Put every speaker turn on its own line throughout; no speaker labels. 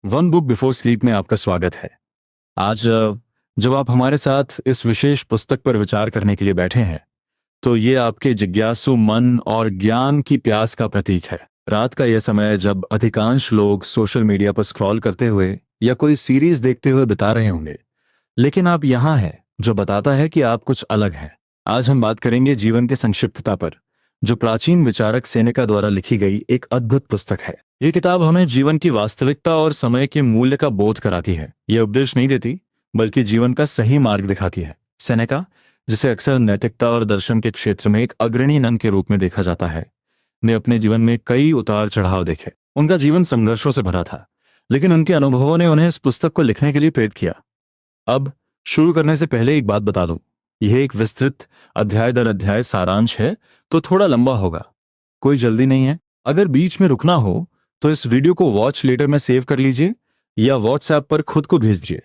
One book before sleep में आपका स्वागत है। आज जब आप हमारे साथ इस विशेष पुस्तक पर विचार करने के लिए बैठे हैं, तो ये आपके जिज्ञासु मन और ज्ञान की प्यास का प्रतीक है। रात का यह समय जब अधिकांश लोग सोशल मीडिया पर स्क्रॉल करते हुए या कोई सीरीज देखते हुए बिता रहे होंगे, लेकिन आप यहाँ हैं, जो बताता है कि आप कुछ अलग हैं। आज हम बात करेंगे जीवन की संक्षिप्तता पर, जो प्राचीन विचारक सेनेका द्वारा लिखी गई एक अद्भुत पुस्तक है। ये किताब हमें जीवन की वास्तविकता और समय के मूल्य का बोध कराती है। यह उपदेश नहीं देती, बल्कि जीवन का सही मार्ग दिखाती है। सेनेका, जिसे अक्सर नैतिकता और दर्शन के क्षेत्र में एक अग्रणी नन के रूप में देखा जाता है, ने अपने जीवन में कई उतार चढ़ाव देखे। उनका जीवन संघर्षों से भरा था, लेकिन उनके अनुभवों ने उन्हें इस पुस्तक को लिखने के लिए प्रेरित किया। अब शुरू करने से पहले एक बात बता दूं, यह एक विस्तृत अध्याय दर अध्याय सारांश है, तो थोड़ा लंबा होगा। कोई जल्दी नहीं है। अगर बीच में रुकना हो तो इस वीडियो को वॉच लेटर में सेव कर लीजिए या व्हाट्सएप पर खुद को भेज दीजिए,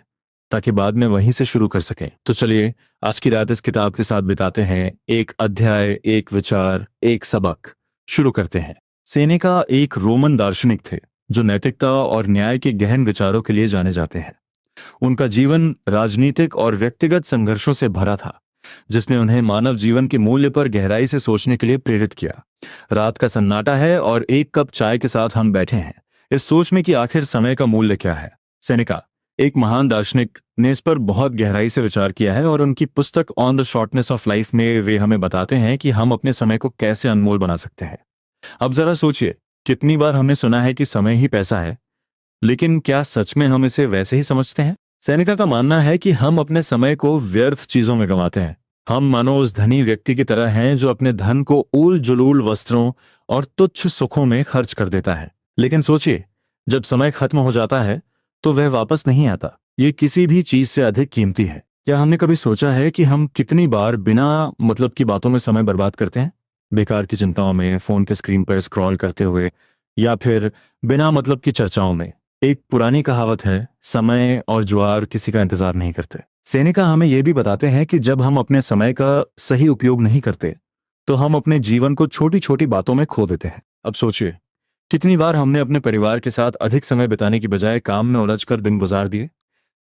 ताकि बाद में वहीं से शुरू कर सकें। तो चलिए आज की रात इस किताब के साथ बिताते हैं। एक अध्याय, एक विचार, एक सबक। शुरू करते हैं। सेनेका एक रोमन दार्शनिक थे, जो नैतिकता और न्याय के गहन विचारों के लिए जाने जाते हैं। उनका जीवन राजनीतिक और व्यक्तिगत संघर्षों से भरा था, जिसने उन्हें मानव जीवन के मूल्य पर गहराई से सोचने के लिए प्रेरित किया। रात का सन्नाटा है और एक कप चाय के साथ हम बैठे हैं, इस सोच में कि आखिर समय का मूल्य क्या है। सेनेका, एक महान दार्शनिक, ने इस पर बहुत गहराई से विचार किया है, और उनकी पुस्तक on the shortness of life में वे हमें बताते हैं कि हम अपने समय को कैसे अनमोल बना सकते हैं। अब जरा सोचिए, कितनी बार हमने सुना है कि समय ही पैसा है, लेकिन क्या सच में हम इसे वैसे ही समझते हैं? सेनेका का मानना है कि हम अपने समय को व्यर्थ चीजों में गंवाते हैं। हम मानो उस धनी व्यक्ति की तरह हैं जो अपने धन को उल जुलूल वस्त्रों और तुच्छ सुखों में खर्च कर देता है। लेकिन सोचिए, जब समय खत्म हो जाता है तो वह वापस नहीं आता। ये किसी भी चीज से अधिक कीमती है। क्या हमने कभी सोचा है कि हम कितनी बार बिना मतलब की बातों में समय बर्बाद करते हैं? बेकार की चिंताओं में, फोन के स्क्रीन पर स्क्रॉल करते हुए, या फिर बिना मतलब की चर्चाओं में। एक पुरानी कहावत है, समय और ज्वार किसी का इंतजार नहीं करते। सेनेका हमें यह भी बताते हैं कि जब हम अपने समय का सही उपयोग नहीं करते, तो हम अपने जीवन को छोटी छोटी बातों में खो देते हैं। अब सोचिए, कितनी बार हमने अपने परिवार के साथ अधिक समय बिताने की बजाय काम में उलझकर दिन गुजार दिए।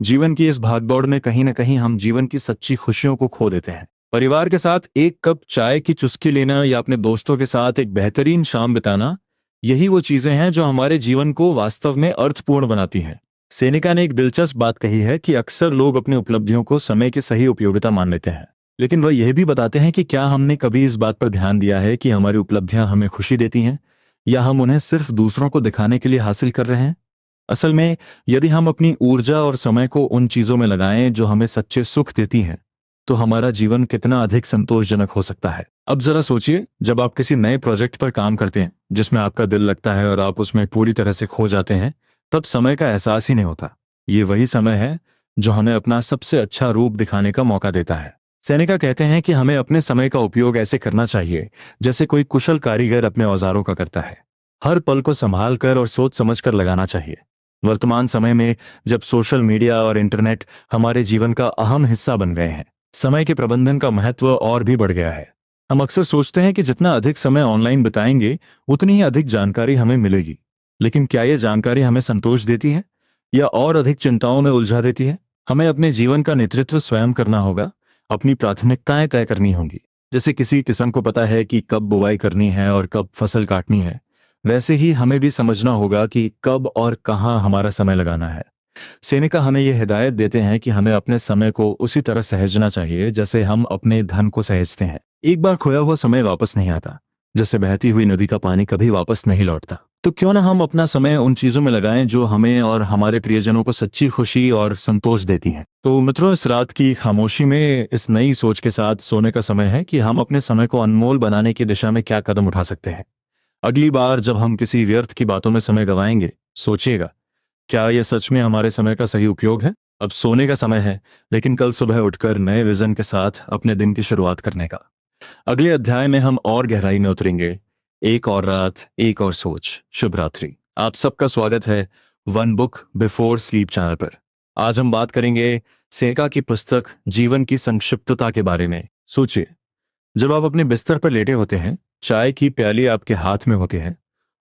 जीवन की इस भागदौड़ में कहीं ना कहीं हम जीवन की सच्ची खुशियों को खो देते हैं। परिवार के साथ एक कप चाय की चुस्की लेना या अपने दोस्तों के साथ एक बेहतरीन शाम बिताना, यही वो चीजें हैं जो हमारे जीवन को वास्तव में अर्थपूर्ण बनाती हैं। सेनेका ने एक दिलचस्प बात कही है कि अक्सर लोग अपनी उपलब्धियों को समय की सही उपयोगिता मान लेते हैं, लेकिन वह यह भी बताते हैं कि क्या हमने कभी इस बात पर ध्यान दिया है कि हमारी उपलब्धियां हमें खुशी देती हैं, या हम उन्हें सिर्फ दूसरों को दिखाने के लिए हासिल कर रहे हैं। असल में, यदि हम अपनी ऊर्जा और समय को उन चीजों में लगाएं जो हमें सच्चे सुख देती हैं, तो हमारा जीवन कितना अधिक संतोषजनक हो सकता है। अब जरा सोचिए, जब आप किसी नए प्रोजेक्ट पर काम करते हैं जिसमें आपका दिल लगता है और आप उसमें पूरी तरह से खो जाते हैं, तब समय का एहसास ही नहीं होता। ये वही समय है जो हमें अपना सबसे अच्छा रूप दिखाने का मौका देता है। सेनेका कहते हैं कि हमें अपने समय का उपयोग ऐसे करना चाहिए जैसे कोई कुशल कारीगर अपने औजारों का करता है। हर पल को संभाल कर और सोच समझ कर लगाना चाहिए। वर्तमान समय में, जब सोशल मीडिया और इंटरनेट हमारे जीवन का अहम हिस्सा बन गए हैं, समय के प्रबंधन का महत्व और भी बढ़ गया है। हम अक्सर सोचते हैं कि जितना अधिक समय ऑनलाइन बिताएंगे, उतनी ही अधिक जानकारी हमें मिलेगी। लेकिन क्या यह जानकारी हमें संतोष देती है, या और अधिक चिंताओं में उलझा देती है? हमें अपने जीवन का नेतृत्व स्वयं करना होगा। अपनी प्राथमिकताएं तय करनी होंगी। जैसे किसी किसान को पता है कि कब बुवाई करनी है और कब फसल काटनी है, वैसे ही हमें भी समझना होगा कि कब और कहाँ हमारा समय लगाना है। सेनेका हमें यह हिदायत देते हैं कि हमें अपने समय को उसी तरह सहेजना चाहिए जैसे हम अपने धन को सहेजते हैं। एक बार खोया हुआ समय वापस नहीं आता, जैसे बहती हुई नदी का पानी कभी वापस नहीं लौटता। तो क्यों ना हम अपना समय उन चीजों में लगाएं जो हमें और हमारे प्रियजनों को सच्ची खुशी और संतोष देती हैं। तो मित्रों, इस रात की खामोशी में इस नई सोच के साथ सोने का समय है कि हम अपने समय को अनमोल बनाने की दिशा में क्या कदम उठा सकते हैं। अगली बार जब हम किसी व्यर्थ की बातों में समय गंवाएंगे, सोचिएगा, क्या यह सच में हमारे समय का सही उपयोग है? अब सोने का समय है, लेकिन कल सुबह उठकर नए विजन के साथ अपने दिन की शुरुआत करने का। अगले अध्याय में हम और गहराई में उतरेंगे। एक और रात, एक और सोच। शुभ रात्रि। आप सबका स्वागत है one book before sleep channel पर। आज हम बात करेंगे सेनेका की पुस्तक जीवन की संक्षिप्तता के बारे में। सोचिए, जब आप अपने बिस्तर पर लेटे होते हैं, चाय की प्याली आपके हाथ में होती है,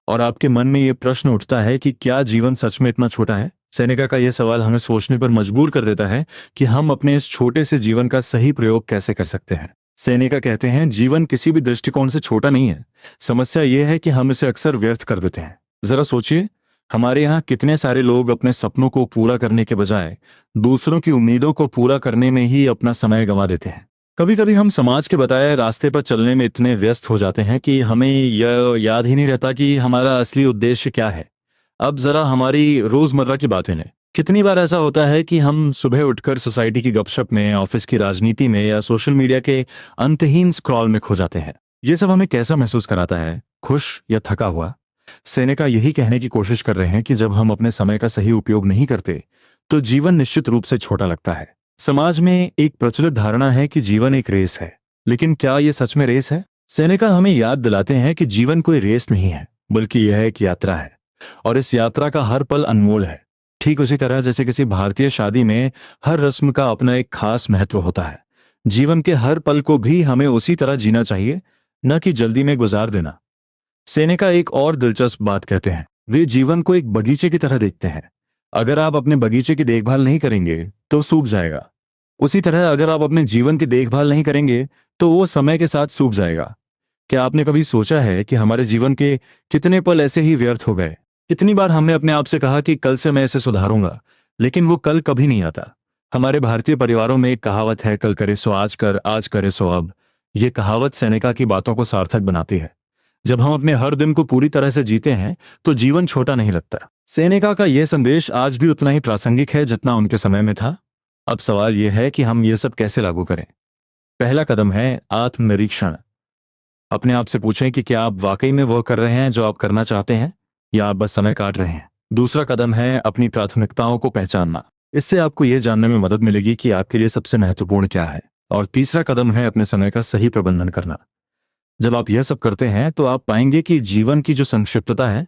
और आपके मन में यह प्रश्न उठता है कि क्या जीवन सच में इतना छोटा है? सेनेका का यह सवाल हमें सोचने पर मजबूर कर देता है कि हम अपने इस छोटे से जीवन का सही प्रयोग कैसे कर सकते हैं। सेनेका कहते हैं, जीवन किसी भी दृष्टिकोण से छोटा नहीं है। समस्या यह है कि हम इसे अक्सर व्यर्थ कर देते हैं। जरा सोचिए, हमारे यहाँ कितने सारे लोग अपने सपनों को पूरा करने के बजाय दूसरों की उम्मीदों को पूरा करने में ही अपना समय गंवा देते हैं। कभी कभी हम समाज के बताए रास्ते पर चलने में इतने व्यस्त हो जाते हैं कि हमें यह याद ही नहीं रहता कि हमारा असली उद्देश्य क्या है। अब जरा हमारी रोजमर्रा की बातें लें। कितनी बार ऐसा होता है कि हम सुबह उठकर सोसाइटी की गपशप में, ऑफिस की राजनीति में या सोशल मीडिया के अंतहीन स्क्रॉल में खो जाते हैं। ये सब हमें कैसा महसूस कराता है, खुश या थका हुआ? सेनेका यही कहने की कोशिश कर रहे हैं कि जब हम अपने समय का सही उपयोग नहीं करते तो जीवन निश्चित रूप से छोटा लगता है। समाज में एक प्रचलित धारणा है कि जीवन एक रेस है, लेकिन क्या यह सच में रेस है? सेनेका हमें याद दिलाते हैं कि जीवन कोई रेस नहीं है, बल्कि यह एक यात्रा है, और इस यात्रा का हर पल अनमोल है। ठीक उसी तरह जैसे किसी भारतीय शादी में हर रस्म का अपना एक खास महत्व होता है, जीवन के हर पल को भी हमें उसी तरह जीना चाहिए, न कि जल्दी में गुजार देना। सेनेका एक और दिलचस्प बात कहते हैं। वे जीवन को एक बगीचे की तरह देखते हैं। अगर आप अपने बगीचे की देखभाल नहीं करेंगे तो सूख जाएगा। उसी तरह अगर आप अपने जीवन की देखभाल नहीं करेंगे तो वो समय के साथ सूख जाएगा। क्या आपने कभी सोचा है कि हमारे जीवन के कितने पल ऐसे ही व्यर्थ हो गए? कितनी बार हमने अपने आप से कहा कि कल से मैं इसे सुधारूंगा, लेकिन वो कल कभी नहीं आता। हमारे भारतीय परिवारों में एक कहावत है, कल करे सो आज कर, आज करे सो अब। ये कहावत सेनेका की बातों को सार्थक बनाती है। जब हम अपने हर दिन को पूरी तरह से जीते हैं तो जीवन छोटा नहीं लगता। सेनेका का यह संदेश आज भी उतना ही प्रासंगिक है जितना उनके समय में था। अब सवाल यह है कि हम ये सब कैसे लागू करें। पहला कदम है आत्मनिरीक्षण। अपने आप से पूछें कि क्या आप वाकई में वो कर रहे हैं जो आप करना चाहते हैं, या आप बस समय काट रहे हैं। दूसरा कदम है अपनी प्राथमिकताओं को पहचानना। इससे आपको यह जानने में मदद मिलेगी कि आपके लिए सबसे महत्वपूर्ण क्या है। और तीसरा कदम है अपने समय का सही प्रबंधन करना। जब आप यह सब करते हैं तो आप पाएंगे कि जीवन की जो संक्षिप्तता है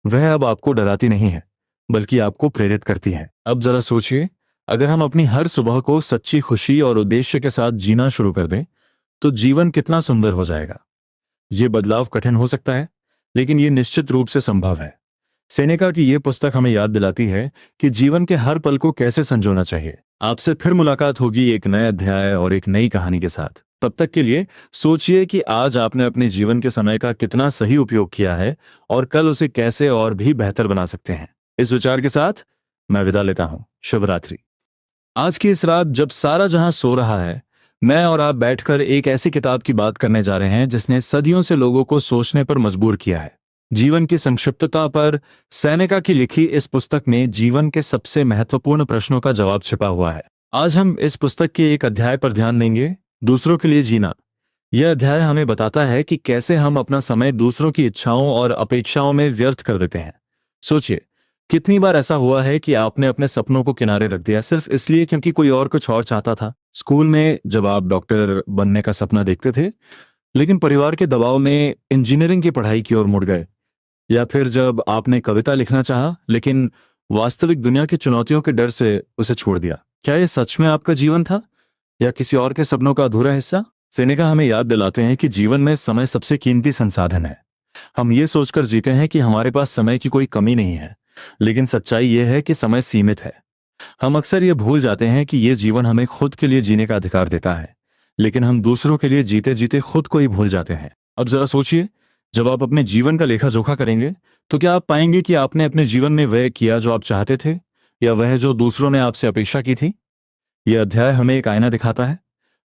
वह अब आपको डराती नहीं है, बल्कि आपको प्रेरित करती है। अब जरा सोचिए, अगर हम अपनी हर सुबह को सच्ची खुशी और उद्देश्य के साथ जीना शुरू कर दें तो जीवन कितना सुंदर हो जाएगा। ये बदलाव कठिन हो सकता है, लेकिन ये निश्चित रूप से संभव है। सेनेका की यह पुस्तक हमें याद दिलाती है कि जीवन के हर पल को कैसे संजोना चाहिए। आपसे फिर मुलाकात होगी एक नए अध्याय और एक नई कहानी के साथ। तब तक के लिए सोचिए कि आज आपने अपने जीवन के समय का कितना सही उपयोग किया है और कल उसे कैसे और भी बेहतर बना सकते हैं। इस विचार के साथ मैं विदा लेता हूं। शुभ रात्रि। आज की इस रात जब सारा जहां सो रहा है, मैं और आप बैठकर एक ऐसी किताब की बात करने जा रहे हैं जिसने सदियों से लोगों को सोचने पर मजबूर किया है। जीवन की संक्षिप्तता पर सेनेका की लिखी इस पुस्तक में जीवन के सबसे महत्वपूर्ण प्रश्नों का जवाब छिपा हुआ है। आज हम इस पुस्तक के एक अध्याय पर ध्यान देंगे, दूसरों के लिए जीना। यह अध्याय हमें बताता है कि कैसे हम अपना समय दूसरों की इच्छाओं और अपेक्षाओं में व्यर्थ कर देते हैं। सोचिए, कितनी बार ऐसा हुआ है कि आपने अपने सपनों को किनारे रख दिया सिर्फ इसलिए क्योंकि कोई और कुछ और चाहता था। स्कूल में जब आप डॉक्टर बनने का सपना देखते थे, लेकिन परिवार के दबाव में इंजीनियरिंग की पढ़ाई की ओर मुड़ गए। या फिर जब आपने कविता लिखना चाहा, लेकिन वास्तविक दुनिया की चुनौतियों के डर से उसे छोड़ दिया। क्या यह सच में आपका जीवन था या किसी और के सपनों का अधूरा हिस्सा? सेनेका हमें याद दिलाते हैं कि जीवन में समय सबसे कीमती संसाधन है। हम ये सोचकर जीते हैं कि हमारे पास समय की कोई कमी नहीं है, लेकिन सच्चाई यह है कि समय सीमित है। हम अक्सर ये भूल जाते हैं कि यह जीवन हमें खुद के लिए जीने का अधिकार देता है, लेकिन हम दूसरों के लिए जीते जीते खुद को ही भूल जाते हैं। अब जरा सोचिए, जब आप अपने जीवन का लेखा जोखा करेंगे तो क्या आप पाएंगे कि आपने अपने जीवन में वह किया जो आप चाहते थे, या वह जो दूसरों ने आपसे अपेक्षा की थी? यह अध्याय हमें एक आईना दिखाता है।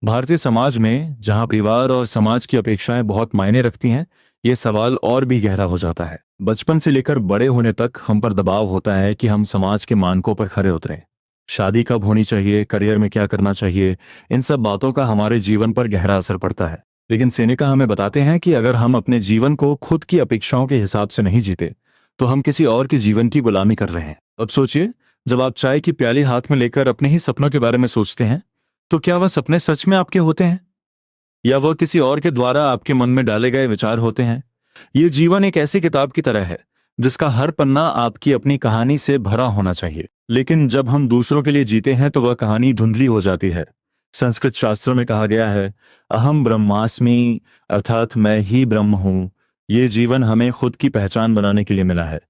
भारतीय समाज में जहां परिवार और समाज की अपेक्षाएं बहुत मायने रखती हैं, यह सवाल और भी गहरा हो जाता है। बचपन से लेकर बड़े होने तक हम पर दबाव होता है कि हम समाज के मानकों पर खरे उतरें। शादी कब होनी चाहिए, करियर में क्या करना चाहिए, इन सब बातों का हमारे जीवन पर गहरा असर पड़ता है। लेकिन सेनेका हमें बताते हैं कि अगर हम अपने जीवन को खुद की अपेक्षाओं के हिसाब से नहीं जीते तो हम किसी और के जीवन की गुलामी कर रहे हैं। अब सोचिए, जब आप चाय की प्याली हाथ में लेकर अपने ही सपनों के बारे में सोचते हैं तो क्या वह सपने सच में आपके होते हैं, या वह किसी और के द्वारा आपके मन में डाले गए विचार होते हैं? ये जीवन एक ऐसी किताब की तरह है जिसका हर पन्ना आपकी अपनी कहानी से भरा होना चाहिए, लेकिन जब हम दूसरों के लिए जीते हैं तो वह कहानी धुंधली हो जाती है। संस्कृत शास्त्रों में कहा गया है, अहम ब्रह्मास्मि, अर्थात मैं ही ब्रह्म हूं। ये जीवन हमें खुद की पहचान बनाने के लिए मिला है,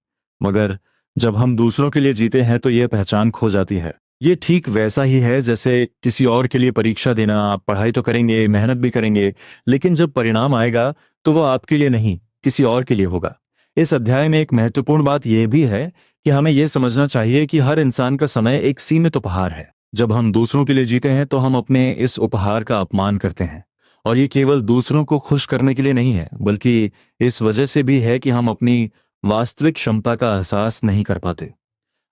मगर जब हम दूसरों के लिए जीते हैं तो ये पहचान खो जाती है। ये ठीक वैसा ही है जैसे किसी और के लिए परीक्षा देना। आप पढ़ाई तो करेंगे, मेहनत भी करेंगे, लेकिन जब परिणाम आएगा तो वो आपके लिए नहीं, किसी और के लिए होगा। इस अध्याय में एक महत्वपूर्ण बात यह भी है कि हमें यह समझना चाहिए कि हर इंसान का समय एक सीमित उपहार है। जब हम दूसरों के लिए जीते हैं तो हम अपने इस उपहार का अपमान करते हैं। और ये केवल दूसरों को खुश करने के लिए नहीं है, बल्कि इस वजह से भी है कि हम अपनी वास्तविक क्षमता का एहसास नहीं कर पाते।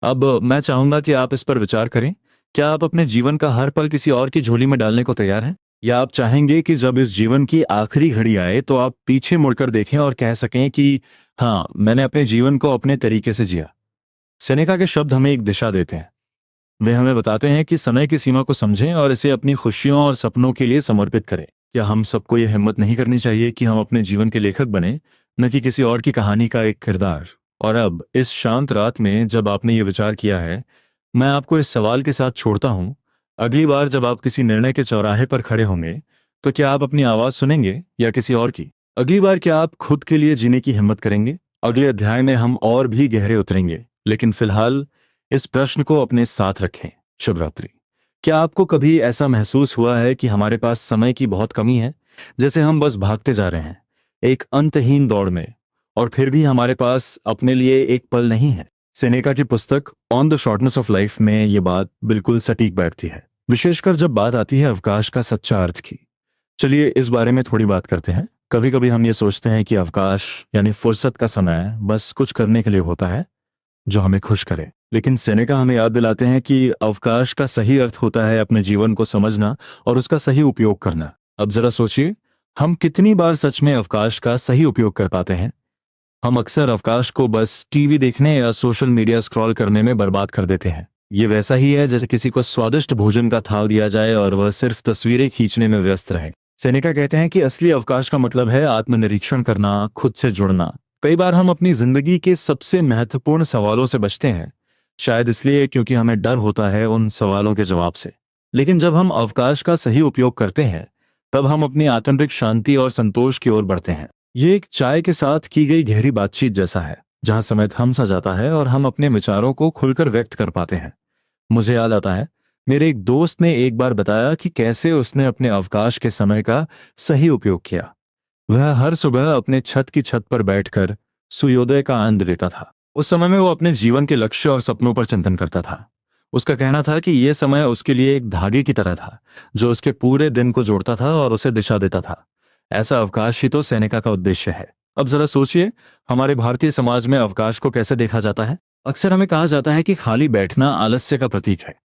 अब मैं चाहूंगा कि आप इस पर विचार करें। क्या आप अपने जीवन का हर पल किसी और की झोली में डालने को तैयार हैं? या आप चाहेंगे कि जब इस जीवन की आखिरी घड़ी आए तो आप पीछे मुड़कर देखें और कह सकें कि हाँ, मैंने अपने जीवन को अपने तरीके से जिया? सेनेका के शब्द हमें एक दिशा देते हैं। वे हमें बताते हैं कि समय की सीमा को समझें और इसे अपनी खुशियों और सपनों के लिए समर्पित करें। क्या हम सबको ये हिम्मत नहीं करनी चाहिए कि हम अपने जीवन के लेखक बने, न कि किसी और की कहानी का एक किरदार? और अब इस शांत रात में जब आपने ये विचार किया है, मैं आपको इस सवाल के साथ छोड़ता हूँ। अगली बार जब आप किसी निर्णय के चौराहे पर खड़े होंगे, तो क्या आप अपनी आवाज सुनेंगे या किसी और की? अगली बार क्या आप खुद के लिए जीने की हिम्मत करेंगे? अगले अध्याय में हम और भी गहरे उतरेंगे, लेकिन फिलहाल इस प्रश्न को अपने साथ रखें। शुभ रात्रि। क्या आपको कभी ऐसा महसूस हुआ है कि हमारे पास समय की बहुत कमी है, जैसे हम बस भागते जा रहे हैं एक अंतहीन दौड़ में, और फिर भी हमारे पास अपने लिए एक पल नहीं है? सेनेका की पुस्तक on the shortness of life में ये बात बिल्कुल सटीक बैठती है, विशेषकर जब बात आती है अवकाश का सच्चा अर्थ की। चलिए इस बारे में थोड़ी बात करते हैं। कभी कभी हम ये सोचते हैं कि अवकाश यानी फुर्सत का समय बस कुछ करने के लिए होता है जो हमें खुश करे, लेकिन सेनेका हमें याद दिलाते हैं कि अवकाश का सही अर्थ होता है अपने जीवन को समझना और उसका सही उपयोग करना। अब जरा सोचिए, हम कितनी बार सच में अवकाश का सही उपयोग कर पाते हैं? हम अक्सर अवकाश को बस टीवी देखने या सोशल मीडिया स्क्रॉल करने में बर्बाद कर देते हैं। ये वैसा ही है जैसे किसी को स्वादिष्ट भोजन का थाल दिया जाए और वह सिर्फ तस्वीरें खींचने में व्यस्त रहे। सेनेका कहते हैं कि असली अवकाश का मतलब है आत्मनिरीक्षण करना, खुद से जुड़ना। कई बार हम अपनी जिंदगी के सबसे महत्वपूर्ण सवालों से बचते हैं, शायद इसलिए क्योंकि हमें डर होता है उन सवालों के जवाब से। लेकिन जब हम अवकाश का सही उपयोग करते हैं, तब हम अपनी आंतरिक शांति और संतोष की ओर बढ़ते हैं। ये एक चाय के साथ की गई गहरी बातचीत जैसा है, जहां समय थम सा जाता है और हम अपने विचारों को खुलकर व्यक्त कर पाते हैं। मुझे याद आता है, मेरे एक दोस्त ने एक बार बताया कि कैसे उसने अपने अवकाश के समय का सही उपयोग किया। वह हर सुबह अपने छत की छत पर बैठकर सूर्योदय का आनंद लेता था। उस समय में वो अपने जीवन के लक्ष्य और सपनों पर चिंतन करता था। उसका कहना था कि यह समय उसके लिए एक धागे की तरह था, जो उसके पूरे दिन को जोड़ता था और उसे दिशा देता था। ऐसा अवकाश ही तो सेनेका का उद्देश्य है। अब जरा सोचिए, हमारे भारतीय समाज में अवकाश को कैसे देखा जाता है? अक्सर हमें कहा जाता है कि खाली बैठना आलस्य का प्रतीक है।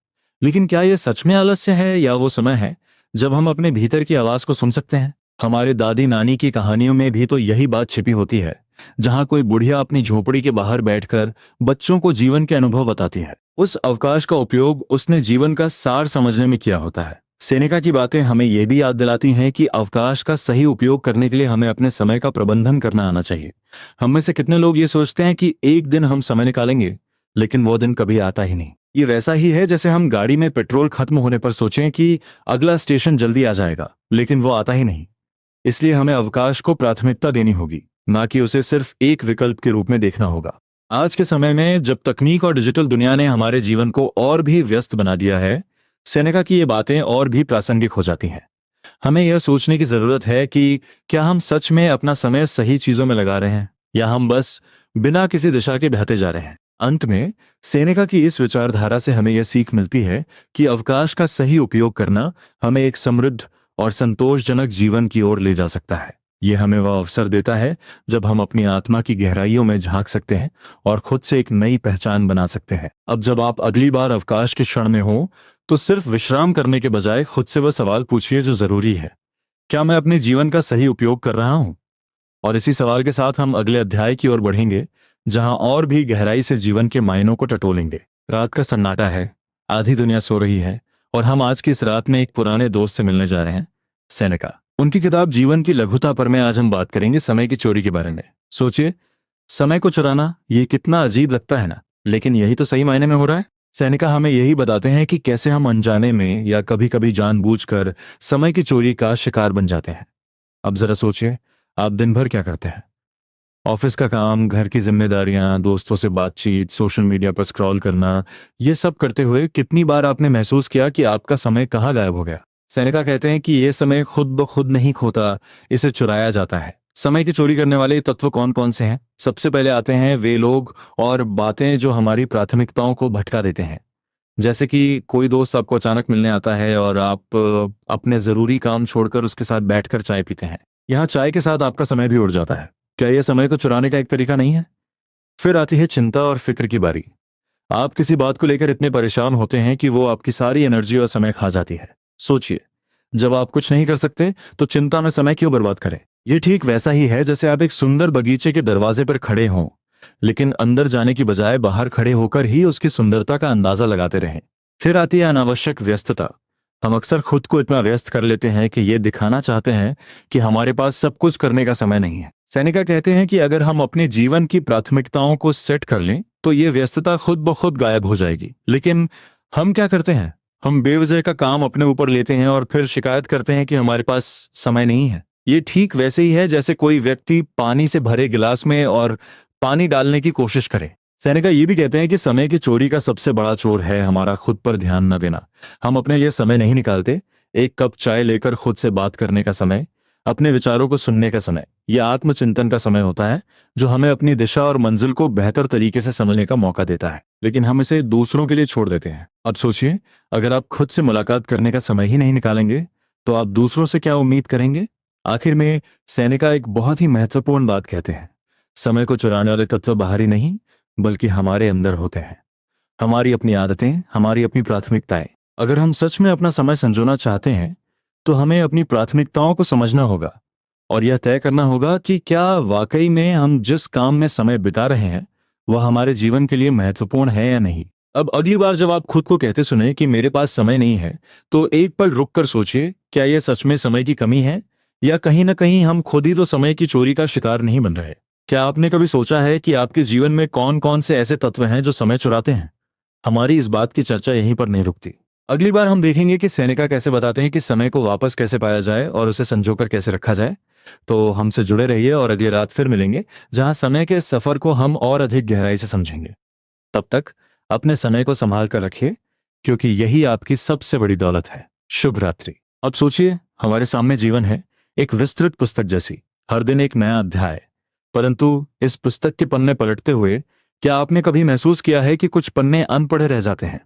लेकिन क्या यह सच में आलस्य है, या वो समय है जब हम अपने भीतर की आवाज को सुन सकते हैं? हमारे दादी नानी की कहानियों में भी तो यही बात छिपी होती है, जहां कोई बुढ़िया अपनी झोपड़ी के बाहर बैठकर बच्चों को जीवन के अनुभव बताती है। उस अवकाश का उपयोग उसने जीवन का सार समझने में किया होता है। सेनेका की बातें हमें यह भी याद दिलाती हैं कि अवकाश का सही उपयोग करने के लिए हमें अपने समय का प्रबंधन करना आना चाहिए। हम में से कितने लोग ये सोचते हैं कि एक दिन हम समय निकालेंगे, लेकिन वो दिन कभी आता ही नहीं। ये वैसा ही है जैसे हम गाड़ी में पेट्रोल खत्म होने पर सोचें कि अगला स्टेशन जल्दी आ जाएगा, लेकिन वो आता ही नहीं। इसलिए हमें अवकाश को प्राथमिकता देनी होगी, ना कि उसे सिर्फ एक विकल्प के रूप में देखना होगा। आज के समय में जब तकनीक और डिजिटल दुनिया ने हमारे जीवन को और भी व्यस्त बना दिया है, सेनेका की ये बातें और भी प्रासंगिक हो जाती हैं। हमें यह सोचने की जरूरत है कि क्या हम सच में अपना समय सही चीजों में लगा रहे हैं, या हम बस बिना किसी दिशा के बहते जा रहे हैं। अंत में सेनेका की इस विचारधारा से हमें यह सीख मिलती है कि अवकाश का सही उपयोग करना हमें एक समृद्ध और संतोषजनक जीवन की ओर ले जा सकता है। यह हमें वह अवसर देता है जब हम अपनी आत्मा की गहराइयों में झांक सकते हैं और खुद से एक नई पहचान बना सकते हैं। अब जब आप अगली बार अवकाश के क्षण में हो, तो सिर्फ विश्राम करने के बजाय खुद से वह सवाल पूछिए जो जरूरी है: क्या मैं अपने जीवन का सही उपयोग कर रहा हूं? और इसी सवाल के साथ हम अगले अध्याय की ओर बढ़ेंगे, जहां और भी गहराई से जीवन के मायनों को टटोलेंगे। रात का सन्नाटा है, आधी दुनिया सो रही है, और हम आज की इस रात में एक पुराने दोस्त से मिलने जा रहे हैं, सेनेका। उनकी किताब जीवन की लघुता पर में आज हम बात करेंगे समय की चोरी के बारे में। सोचिए, समय को चुराना ये कितना अजीब लगता है ना, लेकिन यही तो सही मायने में हो रहा है। सेनेका हमें यही बताते हैं कि कैसे हम अनजाने में या कभी कभी जानबूझकर समय की चोरी का शिकार बन जाते हैं। अब जरा सोचिए, आप दिन भर क्या करते हैं? ऑफिस का काम, घर की जिम्मेदारियां, दोस्तों से बातचीत, सोशल मीडिया पर स्क्रॉल करना, ये सब करते हुए कितनी बार आपने महसूस किया कि आपका समय कहाँ गायब हो गया? सेनेका कहते हैं कि ये समय खुद ब खुद नहीं खोता, इसे चुराया जाता है। समय की चोरी करने वाले तत्व कौन कौन से हैं? सबसे पहले आते हैं वे लोग और बातें जो हमारी प्राथमिकताओं को भटका देते हैं। जैसे कि कोई दोस्त आपको अचानक मिलने आता है और आप अपने ज़रूरी काम छोड़कर उसके साथ बैठकर चाय पीते हैं। यहाँ चाय के साथ आपका समय भी उड़ जाता है। क्या यह समय को चुराने का एक तरीका नहीं है? फिर आती है चिंता और फिक्र की बारी। आप किसी बात को लेकर इतने परेशान होते हैं कि वो आपकी सारी एनर्जी और समय खा जाती है। सोचिए, जब आप कुछ नहीं कर सकते तो चिंता में समय क्यों बर्बाद करें? ये ठीक वैसा ही है जैसे आप एक सुंदर बगीचे के दरवाजे पर खड़े हों, लेकिन अंदर जाने की बजाय बाहर खड़े होकर ही उसकी सुंदरता का अंदाजा लगाते रहें। फिर आती है अनावश्यक व्यस्तता। हम अक्सर खुद को इतना व्यस्त कर लेते हैं कि ये दिखाना चाहते हैं कि हमारे पास सब कुछ करने का समय नहीं है। सेनेका कहते हैं कि अगर हम अपने जीवन की प्राथमिकताओं को सेट कर लें तो ये व्यस्तता खुद ब खुद गायब हो जाएगी। लेकिन हम क्या करते हैं? हम बेवजह का काम अपने ऊपर लेते हैं और फिर शिकायत करते हैं कि हमारे पास समय नहीं है। ये ठीक वैसे ही है जैसे कोई व्यक्ति पानी से भरे गिलास में और पानी डालने की कोशिश करे। सेनेका ये भी कहते हैं कि समय की चोरी का सबसे बड़ा चोर है हमारा खुद पर ध्यान न देना। हम अपने लिए समय नहीं निकालते। एक कप चाय लेकर खुद से बात करने का समय, अपने विचारों को सुनने का समय, यह आत्मचिंतन का समय होता है जो हमें अपनी दिशा और मंजिल को बेहतर तरीके से समझने का मौका देता है। लेकिन हम इसे दूसरों के लिए छोड़ देते हैं। अब सोचिए, अगर आप खुद से मुलाकात करने का समय ही नहीं निकालेंगे तो आप दूसरों से क्या उम्मीद करेंगे? आखिर में सेनेका एक बहुत ही महत्वपूर्ण बात कहते हैं। समय को चुराने वाले तत्व बाहरी नहीं बल्कि हमारे अंदर होते हैं। हमारी अपनी आदतें, हमारी अपनी प्राथमिकताएं। अगर हम सच में अपना समय संजोना चाहते हैं तो हमें अपनी प्राथमिकताओं को समझना होगा और यह तय करना होगा कि क्या वाकई में हम जिस काम में समय बिता रहे हैं वह हमारे जीवन के लिए महत्वपूर्ण है या नहीं। अब अगली बार जब आप खुद को कहते सुने कि मेरे पास समय नहीं है, तो एक पल रुक कर सोचिए, क्या यह सच में समय की कमी है या कहीं ना कहीं हम खुद ही तो समय की चोरी का शिकार नहीं बन रहे? क्या आपने कभी सोचा है कि आपके जीवन में कौन कौन से ऐसे तत्व हैं जो समय चुराते हैं? हमारी इस बात की चर्चा यहीं पर नहीं रुकती। अगली बार हम देखेंगे कि सेनेका कैसे बताते हैं कि समय को वापस कैसे पाया जाए और उसे संजोकर कैसे रखा जाए। तो हमसे जुड़े रहिए और अगली रात फिर मिलेंगे जहां समय के सफर को हम और अधिक गहराई से समझेंगे। तब तक अपने समय को संभाल कर रखिए, क्योंकि यही आपकी सबसे बड़ी दौलत है। शुभ रात्रि। अब सोचिए, हमारे सामने जीवन है, एक विस्तृत पुस्तक जैसी, हर दिन एक नया अध्याय। परंतु इस पुस्तक के पन्ने पलटते हुए क्या आपने कभी महसूस किया है कि कुछ पन्ने अनपढ़े रह जाते हैं?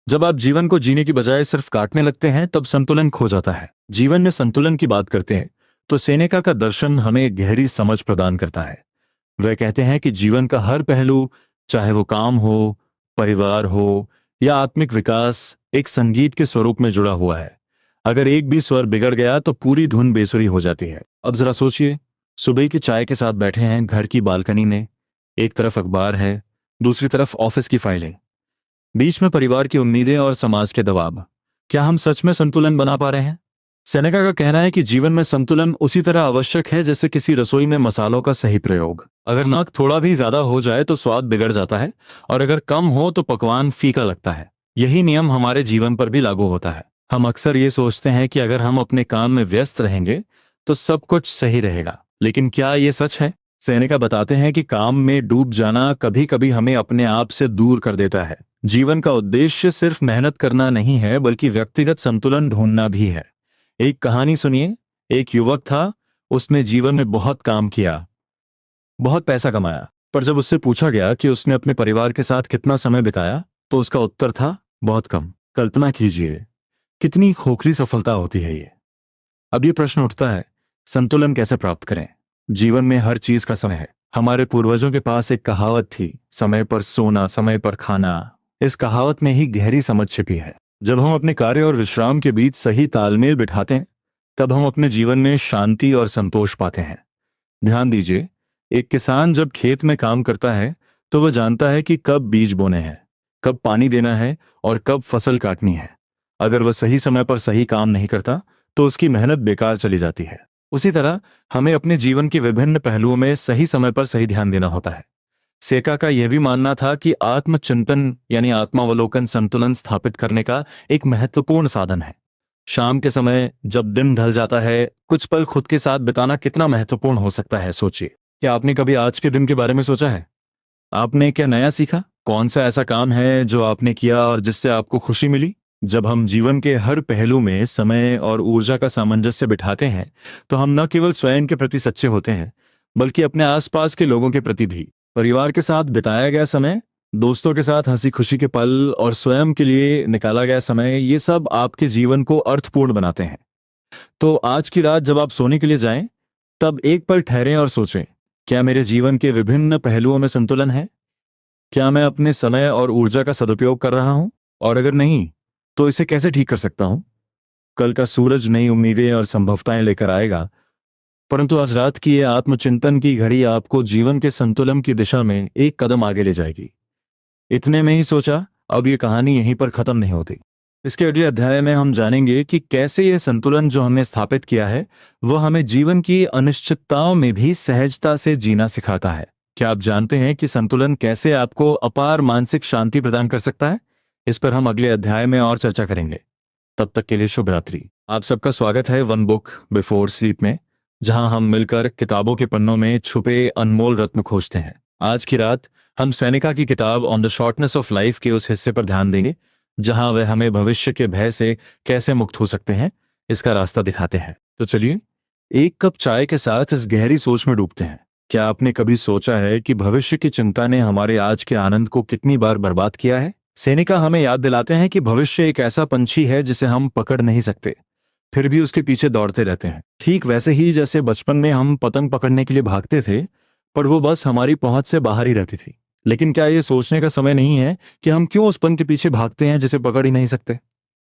जब आप जीवन को जीने की बजाय सिर्फ काटने लगते हैं तब संतुलन खो जाता है। जीवन में संतुलन की बात करते हैं तो सेनेका का दर्शन हमें एक गहरी समझ प्रदान करता है। वह कहते हैं कि जीवन का हर पहलू, चाहे वो काम हो, परिवार हो या आत्मिक विकास, एक संगीत के स्वरूप में जुड़ा हुआ है। अगर एक भी स्वर बिगड़ गया तो पूरी धुन बेसुरी हो जाती है। अब जरा सोचिए, सुबह की चाय के साथ बैठे हैं घर की बालकनी में, एक तरफ अखबार है, दूसरी तरफ ऑफिस की फाइलें, बीच में परिवार की उम्मीदें और समाज के दबाव। क्या हम सच में संतुलन बना पा रहे हैं? सेनेका का कहना है कि जीवन में संतुलन उसी तरह आवश्यक है जैसे किसी रसोई में मसालों का सही प्रयोग। अगर नमक थोड़ा भी ज्यादा हो जाए तो स्वाद बिगड़ जाता है और अगर कम हो तो पकवान फीका लगता है। यही नियम हमारे जीवन पर भी लागू होता है। हम अक्सर ये सोचते हैं कि अगर हम अपने काम में व्यस्त रहेंगे तो सब कुछ सही रहेगा, लेकिन क्या ये सच है? सेनेका बताते हैं कि काम में डूब जाना कभी कभी हमें अपने आप से दूर कर देता है। जीवन का उद्देश्य सिर्फ मेहनत करना नहीं है बल्कि व्यक्तिगत संतुलन ढूंढना भी है। एक कहानी सुनिए। एक युवक था, उसने जीवन में बहुत काम किया, बहुत पैसा कमाया, पर जब उससे पूछा गया कि उसने अपने परिवार के साथ कितना समय बिताया तो उसका उत्तर था, बहुत कम। कल्पना कीजिए, कितनी खोखली सफलता होती है ये। अब ये प्रश्न उठता है, संतुलन कैसे प्राप्त करें? जीवन में हर चीज का समय है। हमारे पूर्वजों के पास एक कहावत थी, समय पर सोना, समय पर खाना। इस कहावत में ही गहरी समझ छिपी है। जब हम अपने कार्य और विश्राम के बीच सही तालमेल बिठाते हैं तब हम अपने जीवन में शांति और संतोष पाते हैं। ध्यान दीजिए, एक किसान जब खेत में काम करता है तो वह जानता है कि कब बीज बोने हैं, कब पानी देना है और कब फसल काटनी है। अगर वह सही समय पर सही काम नहीं करता तो उसकी मेहनत बेकार चली जाती है। उसी तरह हमें अपने जीवन के विभिन्न पहलुओं में सही समय पर सही ध्यान देना होता है। सेका का यह भी मानना था कि आत्मचिंतन यानी आत्मावलोकन संतुलन स्थापित करने का एक महत्वपूर्ण साधन है। शाम के समय जब दिन ढल जाता है, कुछ पल खुद के साथ बिताना कितना महत्वपूर्ण हो सकता है, सोचिए। क्या आपने कभी आज के दिन के बारे में सोचा है? आपने क्या नया सीखा? कौन सा ऐसा काम है जो आपने किया और जिससे आपको खुशी मिली? जब हम जीवन के हर पहलू में समय और ऊर्जा का सामंजस्य बिठाते हैं, तो हम न केवल स्वयं के प्रति सच्चे होते हैं, बल्कि अपने आसपास के लोगों के प्रति भी। परिवार के साथ बिताया गया समय, दोस्तों के साथ हंसी खुशी के पल और स्वयं के लिए निकाला गया समय, ये सब आपके जीवन को अर्थपूर्ण बनाते हैं। तो आज की रात जब आप सोने के लिए जाएं, तब एक पल ठहरें और सोचें, क्या मेरे जीवन के विभिन्न पहलुओं में संतुलन है? क्या मैं अपने समय और ऊर्जा का सदुपयोग कर रहा हूं? और अगर नहीं, तो इसे कैसे ठीक कर सकता हूं? कल का सूरज नई उम्मीदें और संभवताएं लेकर आएगा, परंतु आज रात की ये आत्मचिंतन की घड़ी आपको जीवन के संतुलन की दिशा में एक कदम आगे ले जाएगी। इतने में ही सोचा, अब ये कहानी यहीं पर खत्म नहीं होती। इसके अगले अध्याय में हम जानेंगे कि कैसे ये संतुलन जो हमने स्थापित किया है, वह हमें जीवन की अनिश्चितताओं में भी सहजता से जीना सिखाता है। क्या आप जानते हैं कि संतुलन कैसे आपको अपार मानसिक शांति प्रदान कर सकता है? इस पर हम अगले अध्याय में और चर्चा करेंगे। तब तक के लिए शुभ रात्रि। आप सबका स्वागत है वन बुक बिफोर स्लीप में, जहां हम मिलकर किताबों के पन्नों में छुपे अनमोल रत्न खोजते हैं। आज की रात हम सेनेका की किताब on the shortness of life के उस हिस्से पर ध्यान देंगे जहां वह हमें भविष्य के भय से कैसे मुक्त हो सकते हैं, इसका रास्ता दिखाते हैं। तो चलिए एक कप चाय के साथ इस गहरी सोच में डूबते हैं। क्या आपने कभी सोचा है कि भविष्य की चिंता ने हमारे आज के आनंद को कितनी बार बर्बाद किया है? सेनेका हमें याद दिलाते हैं कि भविष्य एक ऐसा पंछी है जिसे हम पकड़ नहीं सकते, फिर भी उसके पीछे दौड़ते रहते हैं। ठीक वैसे ही जैसे बचपन में हम पतंग पकड़ने के लिए भागते थे, पर वो बस हमारी पहुंच से बाहर ही रहती थी। लेकिन क्या ये सोचने का समय नहीं है कि हम क्यों उस पतंग के पीछे भागते हैं जिसे पकड़ ही नहीं सकते?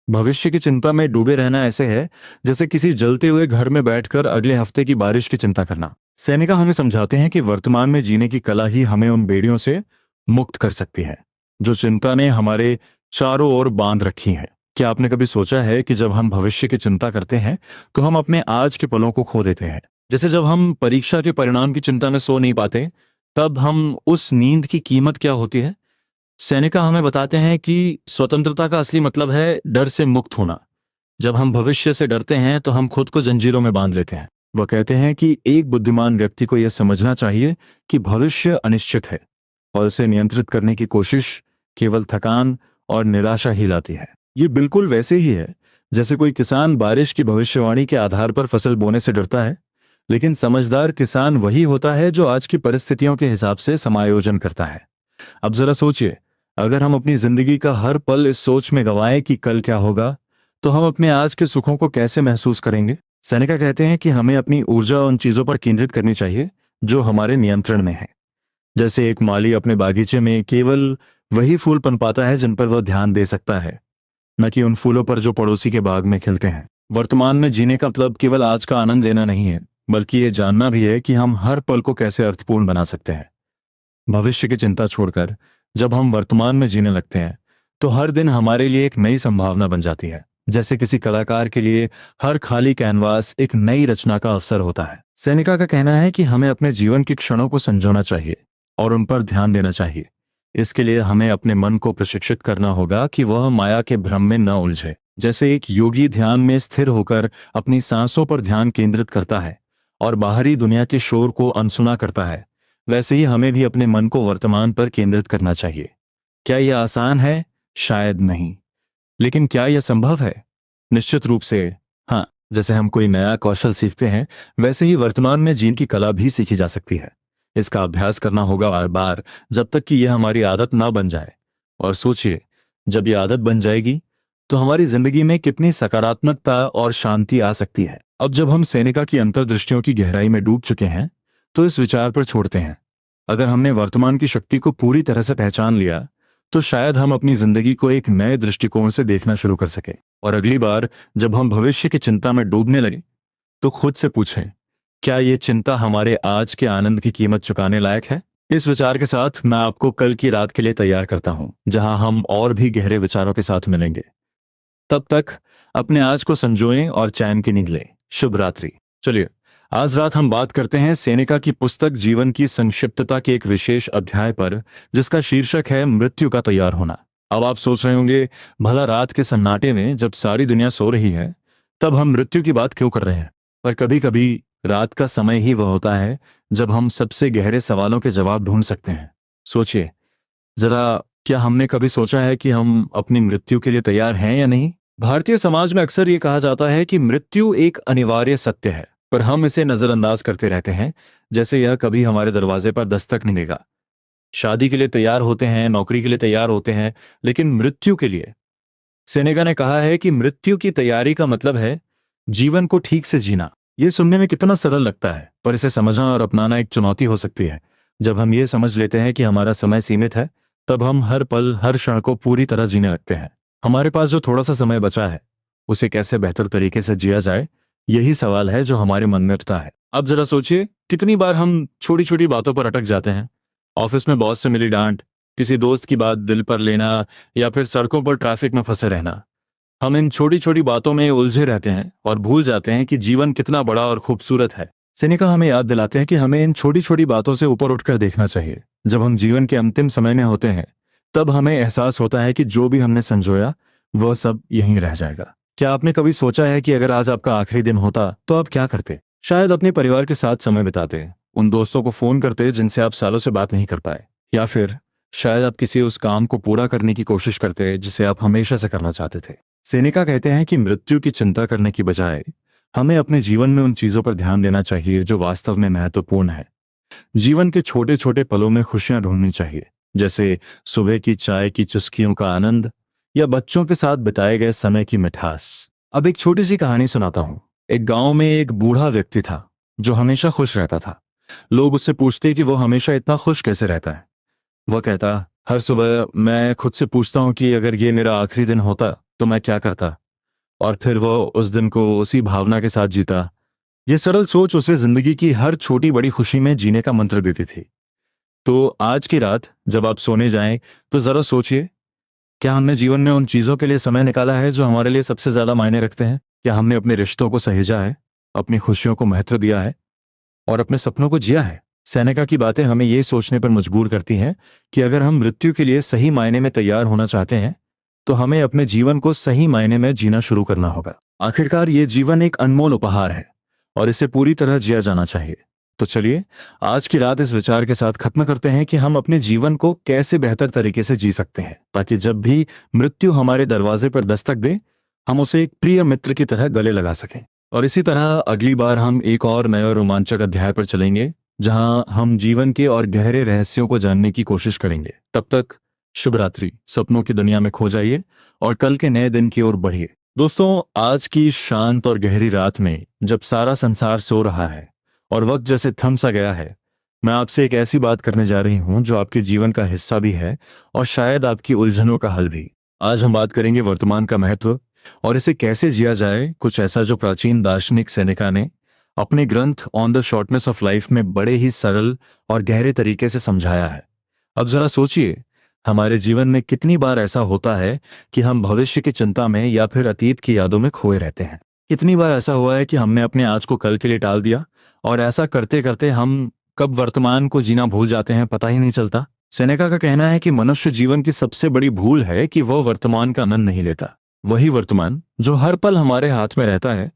भविष्य की चिंता में डूबे रहना ऐसे है जैसे किसी जलते हुए घर में बैठकर अगले हफ्ते की बारिश की चिंता करना। सैनिका हमें समझाते हैं कि वर्तमान में जीने की कला ही हमें उन बेड़ियों से मुक्त कर सकती है जो चिंता ने हमारे चारों ओर बांध रखी है। क्या आपने कभी सोचा है कि जब हम भविष्य की चिंता करते हैं तो हम अपने आज के पलों को खो देते हैं? जैसे जब हम परीक्षा के परिणाम की चिंता में सो नहीं पाते, तब हम उस नींद की कीमत क्या होती है? सेनेका हमें बताते हैं कि स्वतंत्रता का असली मतलब है डर से मुक्त होना। जब हम भविष्य से डरते हैं तो हम खुद को जंजीरों में बांध लेते हैं। वह कहते हैं कि एक बुद्धिमान व्यक्ति को यह समझना चाहिए कि भविष्य अनिश्चित है और उसे नियंत्रित करने की कोशिश केवल थकान और निराशा ही लाती है। ये बिल्कुल वैसे ही है जैसे कोई किसान बारिश की भविष्यवाणी के आधार पर फसल बोने से डरता है, लेकिन समझदार किसान वही होता है जो आज की परिस्थितियों के हिसाब से समायोजन करता है। अब जरा सोचिए, अगर हम अपनी जिंदगी का हर पल इस सोच में गंवाएं कि कल क्या होगा, तो हम अपने आज के सुखों को कैसे महसूस करेंगे? सेनेका कहते हैं कि हमें अपनी ऊर्जा उन चीजों पर केंद्रित करनी चाहिए जो हमारे नियंत्रण में है। जैसे एक माली अपने बागीचे में केवल वही फूल पनपाता है जिन पर वह ध्यान दे सकता है, न कि उन फूलों पर जो पड़ोसी के बाग में खिलते हैं। वर्तमान में जीने का मतलब केवल आज का आनंद लेना नहीं है, बल्कि ये जानना भी है कि हम हर पल को कैसे अर्थपूर्ण बना सकते हैं। भविष्य की चिंता छोड़कर जब हम वर्तमान में जीने लगते हैं, तो हर दिन हमारे लिए एक नई संभावना बन जाती है। जैसे किसी कलाकार के लिए हर खाली कैनवास एक नई रचना का अवसर होता है। सेनेका का कहना है कि हमें अपने जीवन के क्षणों को संजोना चाहिए और उन पर ध्यान देना चाहिए। इसके लिए हमें अपने मन को प्रशिक्षित करना होगा कि वह माया के भ्रम में न उलझे। जैसे एक योगी ध्यान में स्थिर होकर अपनी सांसों पर ध्यान केंद्रित करता है और बाहरी दुनिया के शोर को अनसुना करता है, वैसे ही हमें भी अपने मन को वर्तमान पर केंद्रित करना चाहिए। क्या यह आसान है? शायद नहीं। लेकिन क्या यह संभव है? निश्चित रूप से हाँ। जैसे हम कोई नया कौशल सीखते हैं, वैसे ही वर्तमान में जीने की कला भी सीखी जा सकती है। इसका अभ्यास करना होगा बार बार, जब तक कि यह हमारी आदत ना बन जाए। और सोचिए, जब यह आदत बन जाएगी तो हमारी जिंदगी में कितनी सकारात्मकता और शांति आ सकती है। अब जब हम सेनेका की अंतर्दृष्टियों की गहराई में डूब चुके हैं, तो इस विचार पर छोड़ते हैं, अगर हमने वर्तमान की शक्ति को पूरी तरह से पहचान लिया, तो शायद हम अपनी जिंदगी को एक नए दृष्टिकोण से देखना शुरू कर सके। और अगली बार जब हम भविष्य की चिंता में डूबने लगे, तो खुद से पूछें, क्या ये चिंता हमारे आज के आनंद की कीमत चुकाने लायक है? इस विचार के साथ मैं आपको कल की रात के लिए तैयार करता हूं, जहां हम और भी गहरे विचारों के साथ मिलेंगे। तब तक अपने आज को संजोएं और चैन की नींद लें। शुभ रात्रि। चलिए, आज रात हम बात करते हैं सेनेका की पुस्तक जीवन की संक्षिप्तता के एक विशेष अध्याय पर, जिसका शीर्षक है मृत्यु का तैयार होना। अब आप सोच रहे होंगे, भला रात के सन्नाटे में जब सारी दुनिया सो रही है, तब हम मृत्यु की बात क्यों कर रहे हैं? पर कभी कभी रात का समय ही वह होता है जब हम सबसे गहरे सवालों के जवाब ढूंढ सकते हैं। सोचिए जरा, क्या हमने कभी सोचा है कि हम अपनी मृत्यु के लिए तैयार हैं या नहीं? भारतीय समाज में अक्सर ये कहा जाता है कि मृत्यु एक अनिवार्य सत्य है, पर हम इसे नजरअंदाज करते रहते हैं, जैसे यह कभी हमारे दरवाजे पर दस्तक नहीं देगा। शादी के लिए तैयार होते हैं, नौकरी के लिए तैयार होते हैं, लेकिन मृत्यु के लिए? सेनेका ने कहा है कि मृत्यु की तैयारी का मतलब है जीवन को ठीक से जीना। यह सुनने में कितना सरल लगता है, पर इसे समझना और अपनाना एक चुनौती हो सकती है। जब हम ये समझ लेते हैं कि हमारा समय सीमित है, तब हम हर पल हर क्षण को पूरी तरह जीने लगते हैं। हमारे पास जो थोड़ा सा समय बचा है, उसे कैसे बेहतर तरीके से जिया जाए, यही सवाल है जो हमारे मन में उठता है। अब जरा सोचिए, कितनी बार हम छोटी छोटी बातों पर अटक जाते हैं। ऑफिस में बॉस से मिली डांट, किसी दोस्त की बात दिल पर लेना, या फिर सड़कों पर ट्रैफिक में फंसे रहना। हम इन छोटी छोटी बातों में उलझे रहते हैं और भूल जाते हैं कि जीवन कितना बड़ा और खूबसूरत है। सेनेका हमें याद दिलाते हैं कि हमें इन छोटी छोटी बातों से ऊपर उठकर देखना चाहिए। जब हम जीवन के अंतिम समय में होते हैं, तब हमें एहसास होता है कि जो भी हमने संजोया, वह सब यहीं रह जाएगा। क्या आपने कभी सोचा है कि अगर आज आपका आखिरी दिन होता तो आप क्या करते? शायद अपने परिवार के साथ समय बिताते, उन दोस्तों को फोन करते जिनसे आप सालों से बात नहीं कर पाए, या फिर शायद आप किसी उस काम को पूरा करने की कोशिश करते जिसे आप हमेशा से करना चाहते थे। सेनेका कहते हैं कि मृत्यु की चिंता करने की बजाय हमें अपने जीवन में उन चीजों पर ध्यान देना चाहिए जो वास्तव में महत्वपूर्ण है। जीवन के छोटे छोटे पलों में खुशियां ढूंढनी चाहिए, जैसे सुबह की चाय की चुस्कियों का आनंद या बच्चों के साथ बिताए गए समय की मिठास। अब एक छोटी सी कहानी सुनाता हूँ। एक गांव में एक बूढ़ा व्यक्ति था जो हमेशा खुश रहता था। लोग उससे पूछते कि वो हमेशा इतना खुश कैसे रहता है। वह कहता, हर सुबह मैं खुद से पूछता हूँ कि अगर ये मेरा आखिरी दिन होता तो मैं क्या करता, और फिर वो उस दिन को उसी भावना के साथ जीता। ये सरल सोच उसे जिंदगी की हर छोटी बड़ी खुशी में जीने का मंत्र देती थी। तो आज की रात जब आप सोने जाएं, तो जरा सोचिए, क्या हमने जीवन में उन चीजों के लिए समय निकाला है जो हमारे लिए सबसे ज्यादा मायने रखते हैं? क्या हमने अपने रिश्तों को सहेजा है, अपनी खुशियों को महत्व दिया है, और अपने सपनों को जिया है? सेनेका की बातें हमें ये सोचने पर मजबूर करती हैं कि अगर हम मृत्यु के लिए सही मायने में तैयार होना चाहते हैं, तो हमें अपने जीवन को सही मायने में जीना शुरू करना होगा। आखिरकार ये जीवन एक अनमोल उपहार है और इसे पूरी तरह जिया जाना चाहिए। तो चलिए, आज की रात इस विचार के साथ खत्म करते हैं कि हम अपने जीवन को कैसे बेहतर तरीके से जी सकते हैं, ताकि जब भी मृत्यु हमारे दरवाजे पर दस्तक दे, हम उसे एक प्रिय मित्र की तरह गले लगा सकें। और इसी तरह अगली बार हम एक और नए और रोमांचक अध्याय पर चलेंगे, जहां हम जीवन के और गहरे रहस्यों को जानने की कोशिश करेंगे। तब तक शुभ रात्रि, सपनों की दुनिया में खो जाइए और कल के नए दिन की ओर बढ़िए। दोस्तों, आज की शांत और गहरी रात में जब सारा संसार सो रहा है और वक्त जैसे थम सा गया है, मैं आपसे एक ऐसी बात करने जा रही हूं जो आपके जीवन का हिस्सा भी है और शायद आपकी उलझनों का हल भी। आज हम बात करेंगे वर्तमान का महत्व और इसे कैसे जिया जाए, कुछ ऐसा जो प्राचीन दार्शनिक सेनेका ने अपने ग्रंथ on the shortness of life में बड़े ही सरल और गहरे तरीके से समझाया है। अब जरा सोचिए, हमारे जीवन में कितनी बार ऐसा होता है कि हम भविष्य की चिंता में या फिर अतीत की यादों में खोए रहते हैं। कितनी बार ऐसा हुआ है कि हमने अपने आज को कल के लिए टाल दिया, और ऐसा करते करते हम कब वर्तमान को जीना भूल जाते हैं पता ही नहीं चलता। सेनेका का कहना है कि मनुष्य जीवन की सबसे बड़ी भूल है कि वह वर्तमान का आनंद नहीं लेता। वही वर्तमान जो हर पल हमारे हाथ में रहता है,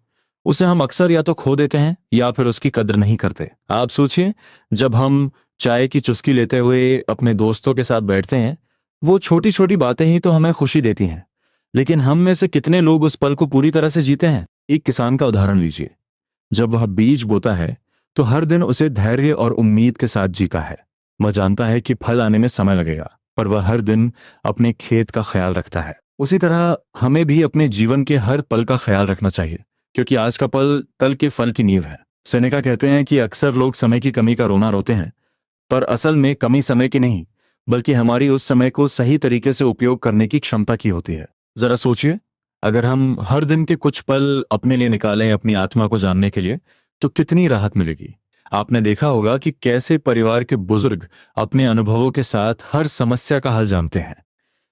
उसे हम अक्सर या तो खो देते हैं या फिर उसकी कद्र नहीं करते। आप सोचिए, जब हम चाय की चुस्की लेते हुए अपने दोस्तों के साथ बैठते हैं, वो छोटी छोटी बातें ही तो हमें खुशी देती हैं, लेकिन हम में से कितने लोग उस पल को पूरी तरह से जीते हैं? एक किसान का उदाहरण लीजिए। जब वह बीज बोता है, तो हर दिन उसे धैर्य और उम्मीद के साथ जीता है। वह जानता है कि फल आने में समय लगेगा, पर वह हर दिन अपने खेत का ख्याल रखता है। उसी तरह हमें भी अपने जीवन के हर पल का ख्याल रखना चाहिए, क्योंकि आज का पल कल के फल की नींव है। सेनेका कहते हैं कि अक्सर लोग समय की कमी का रोना रोते हैं, पर असल में कमी समय की नहीं, बल्कि हमारी उस समय को सही तरीके से उपयोग करने की क्षमता की होती है। जरा सोचिए, अगर हम हर दिन के कुछ पल अपने लिए निकालें अपनी आत्मा को जानने के लिए, तो कितनी राहत मिलेगी। आपने देखा होगा कि कैसे परिवार के बुजुर्ग अपने अनुभवों के साथ हर समस्या का हल जानते हैं।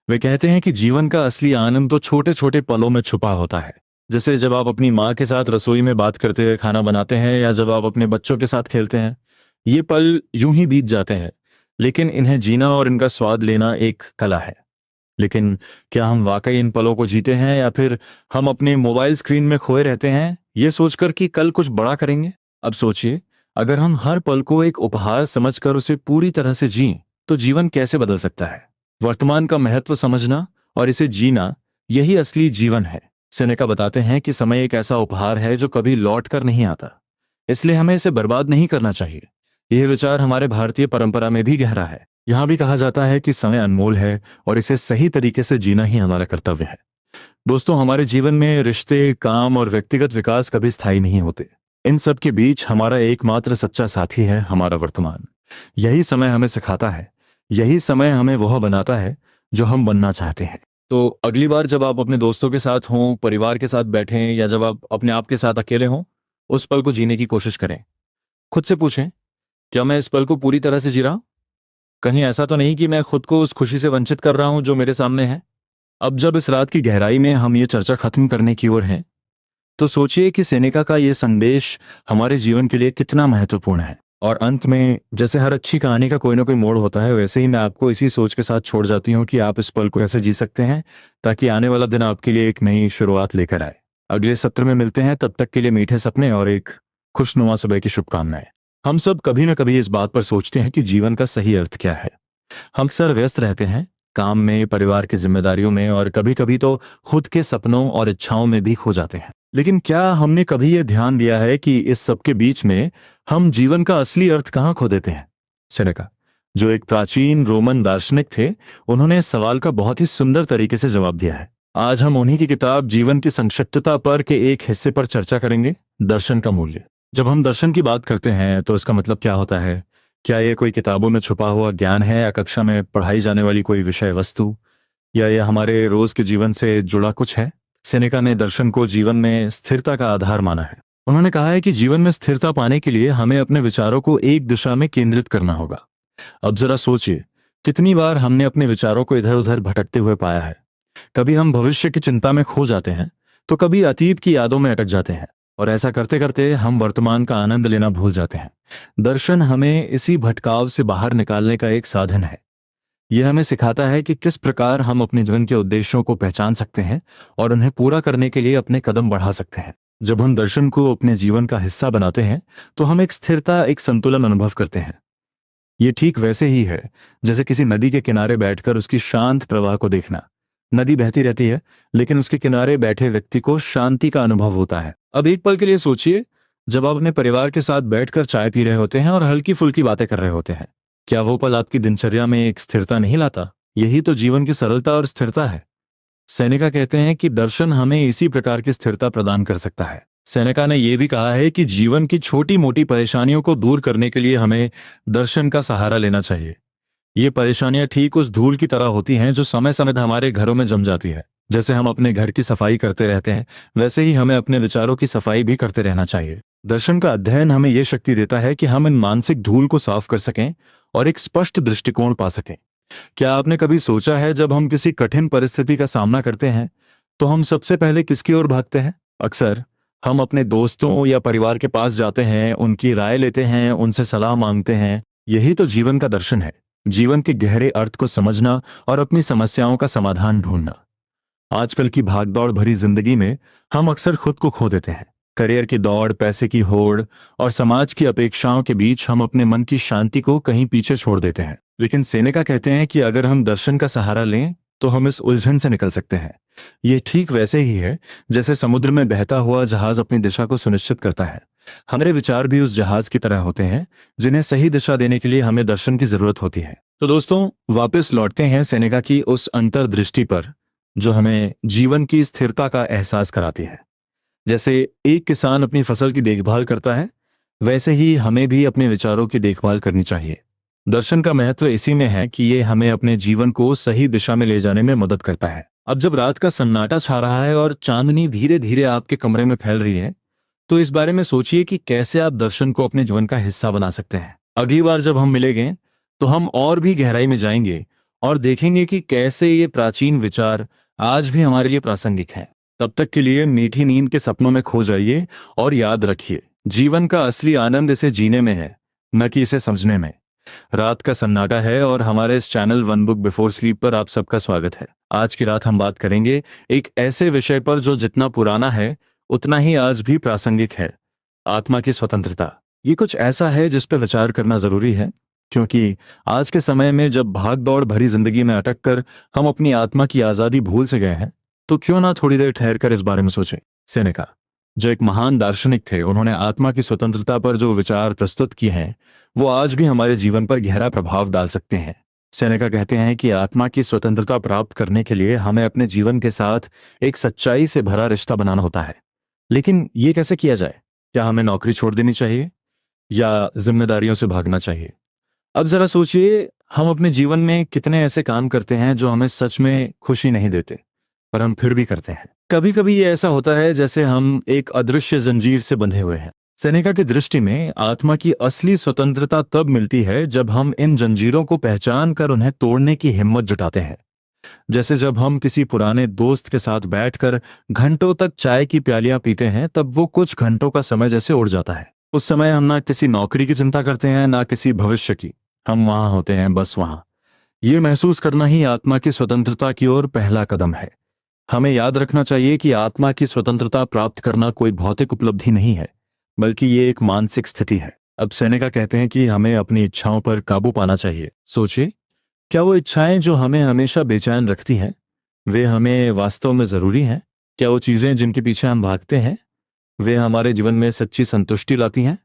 वे कहते हैं कि जीवन का असली आनंद तो छोटे छोटे पलों में छुपा होता है। जैसे जब आप अपनी माँ के साथ रसोई में बात करते हुए खाना बनाते हैं, या जब आप अपने बच्चों के साथ खेलते हैं। ये पल यूं ही बीत जाते हैं, लेकिन इन्हें जीना और इनका स्वाद लेना एक कला है। लेकिन क्या हम वाकई इन पलों को जीते हैं, या फिर हम अपने मोबाइल स्क्रीन में खोए रहते हैं, ये सोचकर कि कल कुछ बड़ा करेंगे? अब सोचिए, अगर हम हर पल को एक उपहार समझकर उसे पूरी तरह से जिएं, तो जीवन कैसे बदल सकता है। वर्तमान का महत्व समझना और इसे जीना, यही असली जीवन है। सेनेका बताते हैं कि समय एक ऐसा उपहार है जो कभी लौट कर नहीं आता, इसलिए हमें इसे बर्बाद नहीं करना चाहिए। यह विचार हमारे भारतीय परंपरा में भी गहरा है। यहाँ भी कहा जाता है कि समय अनमोल है और इसे सही तरीके से जीना ही हमारा कर्तव्य है। दोस्तों, हमारे जीवन में रिश्ते, काम और व्यक्तिगत विकास कभी स्थायी नहीं होते। इन सब के बीच हमारा एकमात्र सच्चा साथी है हमारा वर्तमान। यही समय हमें सिखाता है, यही समय हमें वह बनाता है जो हम बनना चाहते हैं। तो अगली बार जब आप अपने दोस्तों के साथ हों, परिवार के साथ बैठें या जब आप अपने आप के साथ अकेले हों, उस पल को जीने की कोशिश करें। खुद से पूछें, क्या मैं इस पल को पूरी तरह से जी रहा हूं? कहीं ऐसा तो नहीं कि मैं खुद को उस खुशी से वंचित कर रहा हूं जो मेरे सामने है। अब जब इस रात की गहराई में हम ये चर्चा खत्म करने की ओर हैं, तो सोचिए कि सेनेका का ये संदेश हमारे जीवन के लिए कितना महत्वपूर्ण है। और अंत में, जैसे हर अच्छी कहानी का कोई ना कोई मोड़ होता है, वैसे ही मैं आपको इसी सोच के साथ छोड़ जाती हूँ कि आप इस पल को कैसे जी सकते हैं, ताकि आने वाला दिन आपके लिए एक नई शुरुआत लेकर आए। अगले सत्र में मिलते हैं, तब तक के लिए मीठे सपने और एक खुशनुमा सुबह की शुभकामनाएं। हम सब कभी ना कभी इस बात पर सोचते हैं कि जीवन का सही अर्थ क्या है। हम अक्सर व्यस्त रहते हैं, काम में, परिवार की जिम्मेदारियों में और कभी कभी तो खुद के सपनों और इच्छाओं में भी खो जाते हैं। लेकिन क्या हमने कभी यह ध्यान दिया है कि इस सब के बीच में हम जीवन का असली अर्थ कहाँ खो देते हैं? सेनेका, जो एक प्राचीन रोमन दार्शनिक थे, उन्होंने इस सवाल का बहुत ही सुंदर तरीके से जवाब दिया है। आज हम उन्हीं की किताब जीवन की संक्षिप्तता पर के एक हिस्से पर चर्चा करेंगे, दर्शन का मूल्य। जब हम दर्शन की बात करते हैं तो इसका मतलब क्या होता है? क्या ये कोई किताबों में छुपा हुआ ज्ञान है, या कक्षा में पढ़ाई जाने वाली कोई विषय वस्तु, या यह हमारे रोज के जीवन से जुड़ा कुछ है? सेनेका ने दर्शन को जीवन में स्थिरता का आधार माना है। उन्होंने कहा है कि जीवन में स्थिरता पाने के लिए हमें अपने विचारों को एक दिशा में केंद्रित करना होगा। अब जरा सोचिए, कितनी बार हमने अपने विचारों को इधर उधर भटकते हुए पाया है। कभी हम भविष्य की चिंता में खो जाते हैं, तो कभी अतीत की यादों में अटक जाते हैं, और ऐसा करते करते हम वर्तमान का आनंद लेना भूल जाते हैं। दर्शन हमें इसी भटकाव से बाहर निकालने का एक साधन है। यह हमें सिखाता है कि किस प्रकार हम अपने जीवन के उद्देश्यों को पहचान सकते हैं और उन्हें पूरा करने के लिए अपने कदम बढ़ा सकते हैं। जब हम दर्शन को अपने जीवन का हिस्सा बनाते हैं, तो हम एक स्थिरता, एक संतुलन अनुभव करते हैं। ये ठीक वैसे ही है जैसे किसी नदी के किनारे बैठकर उसकी शांत प्रवाह को देखना। नदी बहती रहती है, लेकिन उसके किनारे बैठे व्यक्ति को शांति का अनुभव होता है। अब एक पल के लिए सोचिए, जब आप अपने परिवार के साथ बैठकर चाय पी रहे होते हैं और हल्की फुल्की बातें कर रहे होते हैं, क्या वो पल आपकी दिनचर्या में एक स्थिरता नहीं लाता? यही तो जीवन की सरलता और स्थिरता है। सेनेका कहते हैं कि दर्शन हमें इसी प्रकार की स्थिरता प्रदान कर सकता है। सेनेका ने यह भी कहा है कि जीवन की छोटी मोटी परेशानियों को दूर करने के लिए हमें दर्शन का सहारा लेना चाहिए। ये परेशानियां ठीक उस धूल की तरह होती हैं जो समय समय हमारे घरों में जम जाती है। जैसे हम अपने घर की सफाई करते रहते हैं, वैसे ही हमें अपने विचारों की सफाई भी करते रहना चाहिए। दर्शन का अध्ययन हमें यह शक्ति देता है कि हम इन मानसिक धूल को साफ कर सकें और एक स्पष्ट दृष्टिकोण पा सकें। क्या आपने कभी सोचा है, जब हम किसी कठिन परिस्थिति का सामना करते हैं, तो हम सबसे पहले किसकी ओर भागते हैं? अक्सर हम अपने दोस्तों या परिवार के पास जाते हैं, उनकी राय लेते हैं, उनसे सलाह मांगते हैं। यही तो जीवन का दर्शन है, जीवन के गहरे अर्थ को समझना और अपनी समस्याओं का समाधान ढूंढना। आजकल की भागदौड़ भरी जिंदगी में हम अक्सर खुद को खो देते हैं। करियर की दौड़, पैसे की होड़ और समाज की अपेक्षाओं के बीच हम अपने मन की शांति को कहीं पीछे छोड़ देते हैं। लेकिन सेनेका कहते हैं कि अगर हम दर्शन का सहारा लें, तो हम इस उलझन से निकल सकते हैं। ये ठीक वैसे ही है जैसे समुद्र में बहता हुआ जहाज अपनी दिशा को सुनिश्चित करता है। हमारे विचार भी उस जहाज की तरह होते हैं, जिन्हें सही दिशा देने के लिए हमें दर्शन की जरूरत होती है। तो दोस्तों, वापस लौटते हैं सेनेका की उस अंतर्दृष्टि पर, जो हमें जीवन की स्थिरता का एहसास कराती है। जैसे एक किसान अपनी फसल की देखभाल करता है, वैसे ही हमें भी अपने विचारों की देखभाल करनी चाहिए। दर्शन का महत्व इसी में है कि ये हमें अपने जीवन को सही दिशा में ले जाने में मदद करता है। अब जब रात का सन्नाटा छा रहा है और चांदनी धीरे धीरे आपके कमरे में फैल रही है, तो इस बारे में सोचिए कि कैसे आप दर्शन को अपने जीवन का हिस्सा बना सकते हैं। अगली बार जब हम मिलेंगे, तो हम और भी गहराई में जाएंगे और देखेंगे कि कैसे ये प्राचीन विचार आज भी हमारे लिए प्रासंगिक हैं। तब तक के लिए मीठी नींद के सपनों में खो जाइए और याद रखिए, जीवन का असली आनंद इसे जीने में है, न कि इसे समझने में। रात का सन्नाटा है और हमारे इस channel one book before sleep पर आप सबका स्वागत है। आज की रात हम बात करेंगे एक ऐसे विषय पर जो जितना पुराना है, उतना ही आज भी प्रासंगिक है। आत्मा की स्वतंत्रता, ये कुछ ऐसा है जिस पर विचार करना जरूरी है, क्योंकि आज के समय में जब भाग दौड़ भरी जिंदगी में अटक कर हम अपनी आत्मा की आजादी भूल से गए हैं, तो क्यों ना थोड़ी देर ठहर कर इस बारे में सोचें। सेनेका, जो एक महान दार्शनिक थे, उन्होंने आत्मा की स्वतंत्रता पर जो विचार प्रस्तुत किए हैं वो आज भी हमारे जीवन पर गहरा प्रभाव डाल सकते हैं। सेनेका कहते हैं कि आत्मा की स्वतंत्रता प्राप्त करने के लिए हमें अपने जीवन के साथ एक सच्चाई से भरा रिश्ता बनाना होता है। लेकिन ये कैसे किया जाए? क्या हमें नौकरी छोड़ देनी चाहिए या जिम्मेदारियों से भागना चाहिए? अब जरा सोचिए, हम अपने जीवन में कितने ऐसे काम करते हैं जो हमें सच में खुशी नहीं देते, पर हम फिर भी करते हैं। कभी कभी ये ऐसा होता है जैसे हम एक अदृश्य जंजीर से बंधे हुए हैं। सेनेका की दृष्टि में आत्मा की असली स्वतंत्रता तब मिलती है जब हम इन जंजीरों को पहचान कर उन्हें तोड़ने की हिम्मत जुटाते हैं। जैसे जब हम किसी पुराने दोस्त के साथ बैठकर घंटों तक चाय की प्यालियां पीते हैं, तब वो कुछ घंटों का समय जैसे उड़ जाता है। उस समय हम ना किसी नौकरी की चिंता करते हैं, ना किसी भविष्य की। हम वहां होते हैं, बस वहां। ये महसूस करना ही आत्मा की स्वतंत्रता की ओर पहला कदम है। हमें याद रखना चाहिए कि आत्मा की स्वतंत्रता प्राप्त करना कोई भौतिक उपलब्धि नहीं है, बल्कि ये एक मानसिक स्थिति है। अब सेनेका कहते हैं कि हमें अपनी इच्छाओं पर काबू पाना चाहिए। सोचिए, क्या वो इच्छाएं जो हमें हमेशा बेचैन रखती हैं, वे हमें वास्तव में जरूरी हैं? क्या वो चीजें जिनके पीछे हम भागते हैं, वे हमारे जीवन में सच्ची संतुष्टि लाती हैं?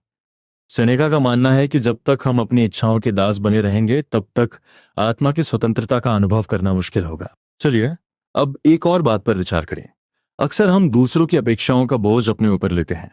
सेनेका का मानना है कि जब तक हम अपनी इच्छाओं के दास बने रहेंगे, तब तक आत्मा की स्वतंत्रता का अनुभव करना मुश्किल होगा। चलिए, अब एक और बात पर विचार करें। अक्सर हम दूसरों की अपेक्षाओं का बोझ अपने ऊपर लेते हैं।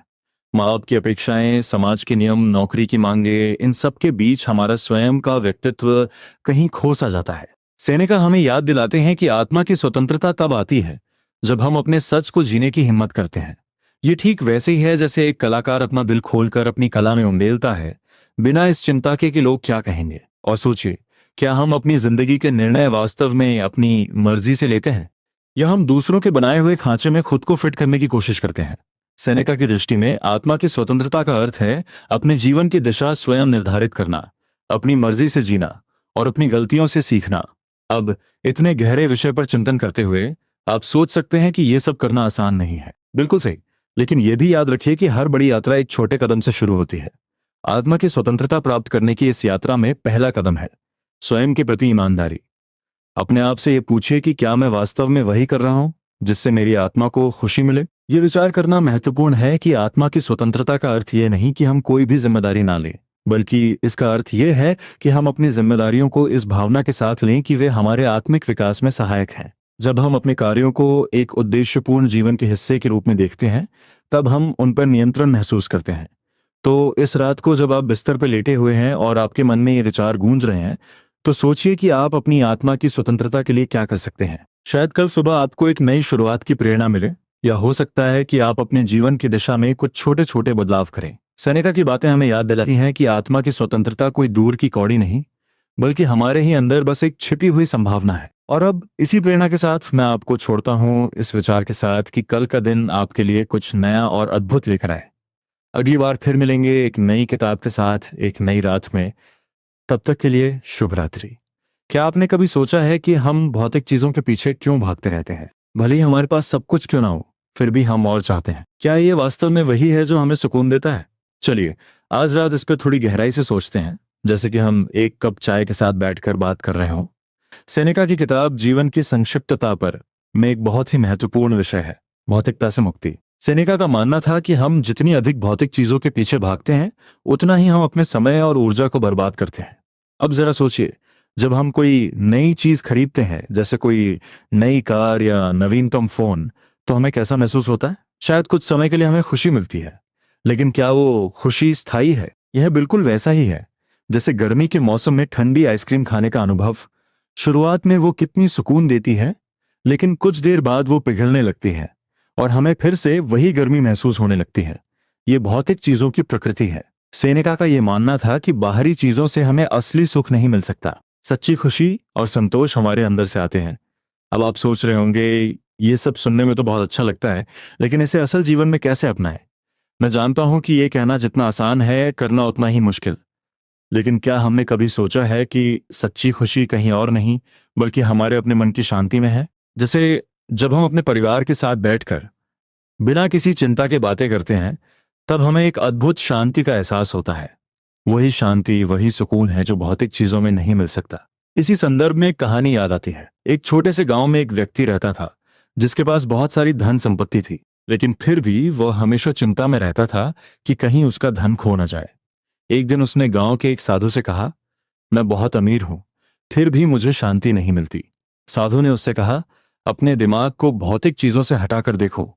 माँ बाप की अपेक्षाएं, समाज के नियम, नौकरी की मांगे, इन सब के बीच हमारा स्वयं का व्यक्तित्व कहीं खो सा जाता है। सेनेका हमें याद दिलाते हैं कि आत्मा की स्वतंत्रता तब आती है जब हम अपने सच को जीने की हिम्मत करते हैं। ये ठीक वैसे ही है जैसे एक कलाकार अपना दिल खोलकर अपनी कला में उंडेलता है, बिना इस चिंता के कि लोग क्या कहेंगे। और सोचिए, क्या हम अपनी जिंदगी के निर्णय वास्तव में अपनी मर्जी से लेते हैं, या हम दूसरों के बनाए हुए खांचे में खुद को फिट करने की कोशिश करते हैं? सेनेका की दृष्टि में आत्मा की स्वतंत्रता का अर्थ है अपने जीवन की दिशा स्वयं निर्धारित करना, अपनी मर्जी से जीना और अपनी गलतियों से सीखना। अब इतने गहरे विषय पर चिंतन करते हुए आप सोच सकते हैं कि यह सब करना आसान नहीं है। बिल्कुल सही। लेकिन यह भी याद रखिए कि हर बड़ी यात्रा एक छोटे कदम से शुरू होती है। आत्मा की स्वतंत्रता प्राप्त करने की इस यात्रा में पहला कदम है स्वयं के प्रति ईमानदारी। अपने आप से ये पूछिए कि क्या मैं वास्तव में वही कर रहा हूं जिससे मेरी आत्मा को खुशी मिले। ये विचार करना महत्वपूर्ण है कि आत्मा की स्वतंत्रता का अर्थ यह नहीं कि हम कोई भी जिम्मेदारी ना लें, बल्कि इसका अर्थ यह है कि हम अपनी जिम्मेदारियों को इस भावना के साथ लें कि वे हमारे आत्मिक विकास में सहायक हैं। जब हम अपने कार्यों को एक उद्देश्यपूर्ण जीवन के हिस्से के रूप में देखते हैं, तब हम उन पर नियंत्रण महसूस करते हैं। तो इस रात को जब आप बिस्तर पर लेटे हुए हैं और आपके मन में ये विचार गूंज रहे हैं, तो सोचिए कि आप अपनी आत्मा की स्वतंत्रता के लिए क्या कर सकते हैं। शायद कल सुबह आपको एक नई शुरुआत की प्रेरणा मिले, या हो सकता है कि आप अपने जीवन की दिशा में कुछ छोटे छोटे बदलाव करें। सेनेका की बातें हमें याद दिलाती हैं कि आत्मा की स्वतंत्रता कोई दूर की कौड़ी नहीं, बल्कि हमारे ही अंदर बस एक छिपी हुई संभावना है। और अब इसी प्रेरणा के साथ मैं आपको छोड़ता हूँ इस विचार के साथ कि कल का दिन आपके लिए कुछ नया और अद्भुत लेकर आए। अगली बार फिर मिलेंगे एक नई किताब के साथ, एक नई रात में। तब तक के लिए शुभ रात्रि। क्या आपने कभी सोचा है कि हम भौतिक चीजों के पीछे क्यों भागते रहते हैं? भले ही हमारे पास सब कुछ क्यों ना हो, फिर भी हम और चाहते हैं। क्या ये वास्तव में वही है जो हमें सुकून देता है? चलिए, आज रात इस पर थोड़ी गहराई से सोचते हैं, जैसे कि हम एक कप चाय के साथ बैठकर बात कर रहे हों। सेनेका की किताब जीवन की संक्षिप्तता पर में एक बहुत ही महत्वपूर्ण विषय है, भौतिकता से मुक्ति। सेनेका का मानना था कि हम जितनी अधिक भौतिक चीजों के पीछे भागते हैं, उतना ही हम अपने समय और ऊर्जा को बर्बाद करते हैं। अब जरा सोचिए, जब हम कोई नई चीज खरीदते हैं, जैसे कोई नई कार या नवीनतम फोन, तो हमें कैसा महसूस होता है? शायद कुछ समय के लिए हमें खुशी मिलती है, लेकिन क्या वो खुशी स्थायी है? यह बिल्कुल वैसा ही है जैसे गर्मी के मौसम में ठंडी आइसक्रीम खाने का अनुभव। शुरुआत में वो कितनी सुकून देती है, लेकिन कुछ देर बाद वो पिघलने लगती है और हमें फिर से वही गर्मी महसूस होने लगती है। ये भौतिक चीजों की प्रकृति है। सेनेका का यह मानना था कि बाहरी चीजों से हमें असली सुख नहीं मिल सकता। सच्ची खुशी और संतोष हमारे अंदर से आते हैं। अब आप सोच रहे होंगे, ये सब सुनने में तो बहुत अच्छा लगता है, लेकिन इसे असल जीवन में कैसे अपनाएं? मैं जानता हूं कि ये कहना जितना आसान है, करना उतना ही मुश्किल। लेकिन क्या हमने कभी सोचा है कि सच्ची खुशी कहीं और नहीं, बल्कि हमारे अपने मन की शांति में है? जैसे जब हम अपने परिवार के साथ बैठकर बिना किसी चिंता के बातें करते हैं, तब हमें एक अद्भुत शांति का एहसास होता है। वही शांति, वही सुकून है जो भौतिक चीजों में नहीं मिल सकता। इसी संदर्भ में एक कहानी याद आती है। एक छोटे से गांव में एक व्यक्ति रहता था जिसके पास बहुत सारी धन संपत्ति थी, लेकिन फिर भी वह हमेशा चिंता में रहता था कि कहीं उसका धन खो न जाए। एक दिन उसने गांव के एक साधु से कहा, मैं बहुत अमीर हूं, फिर भी मुझे शांति नहीं मिलती। साधु ने उससे कहा, अपने दिमाग को भौतिक चीजों से हटाकर देखो,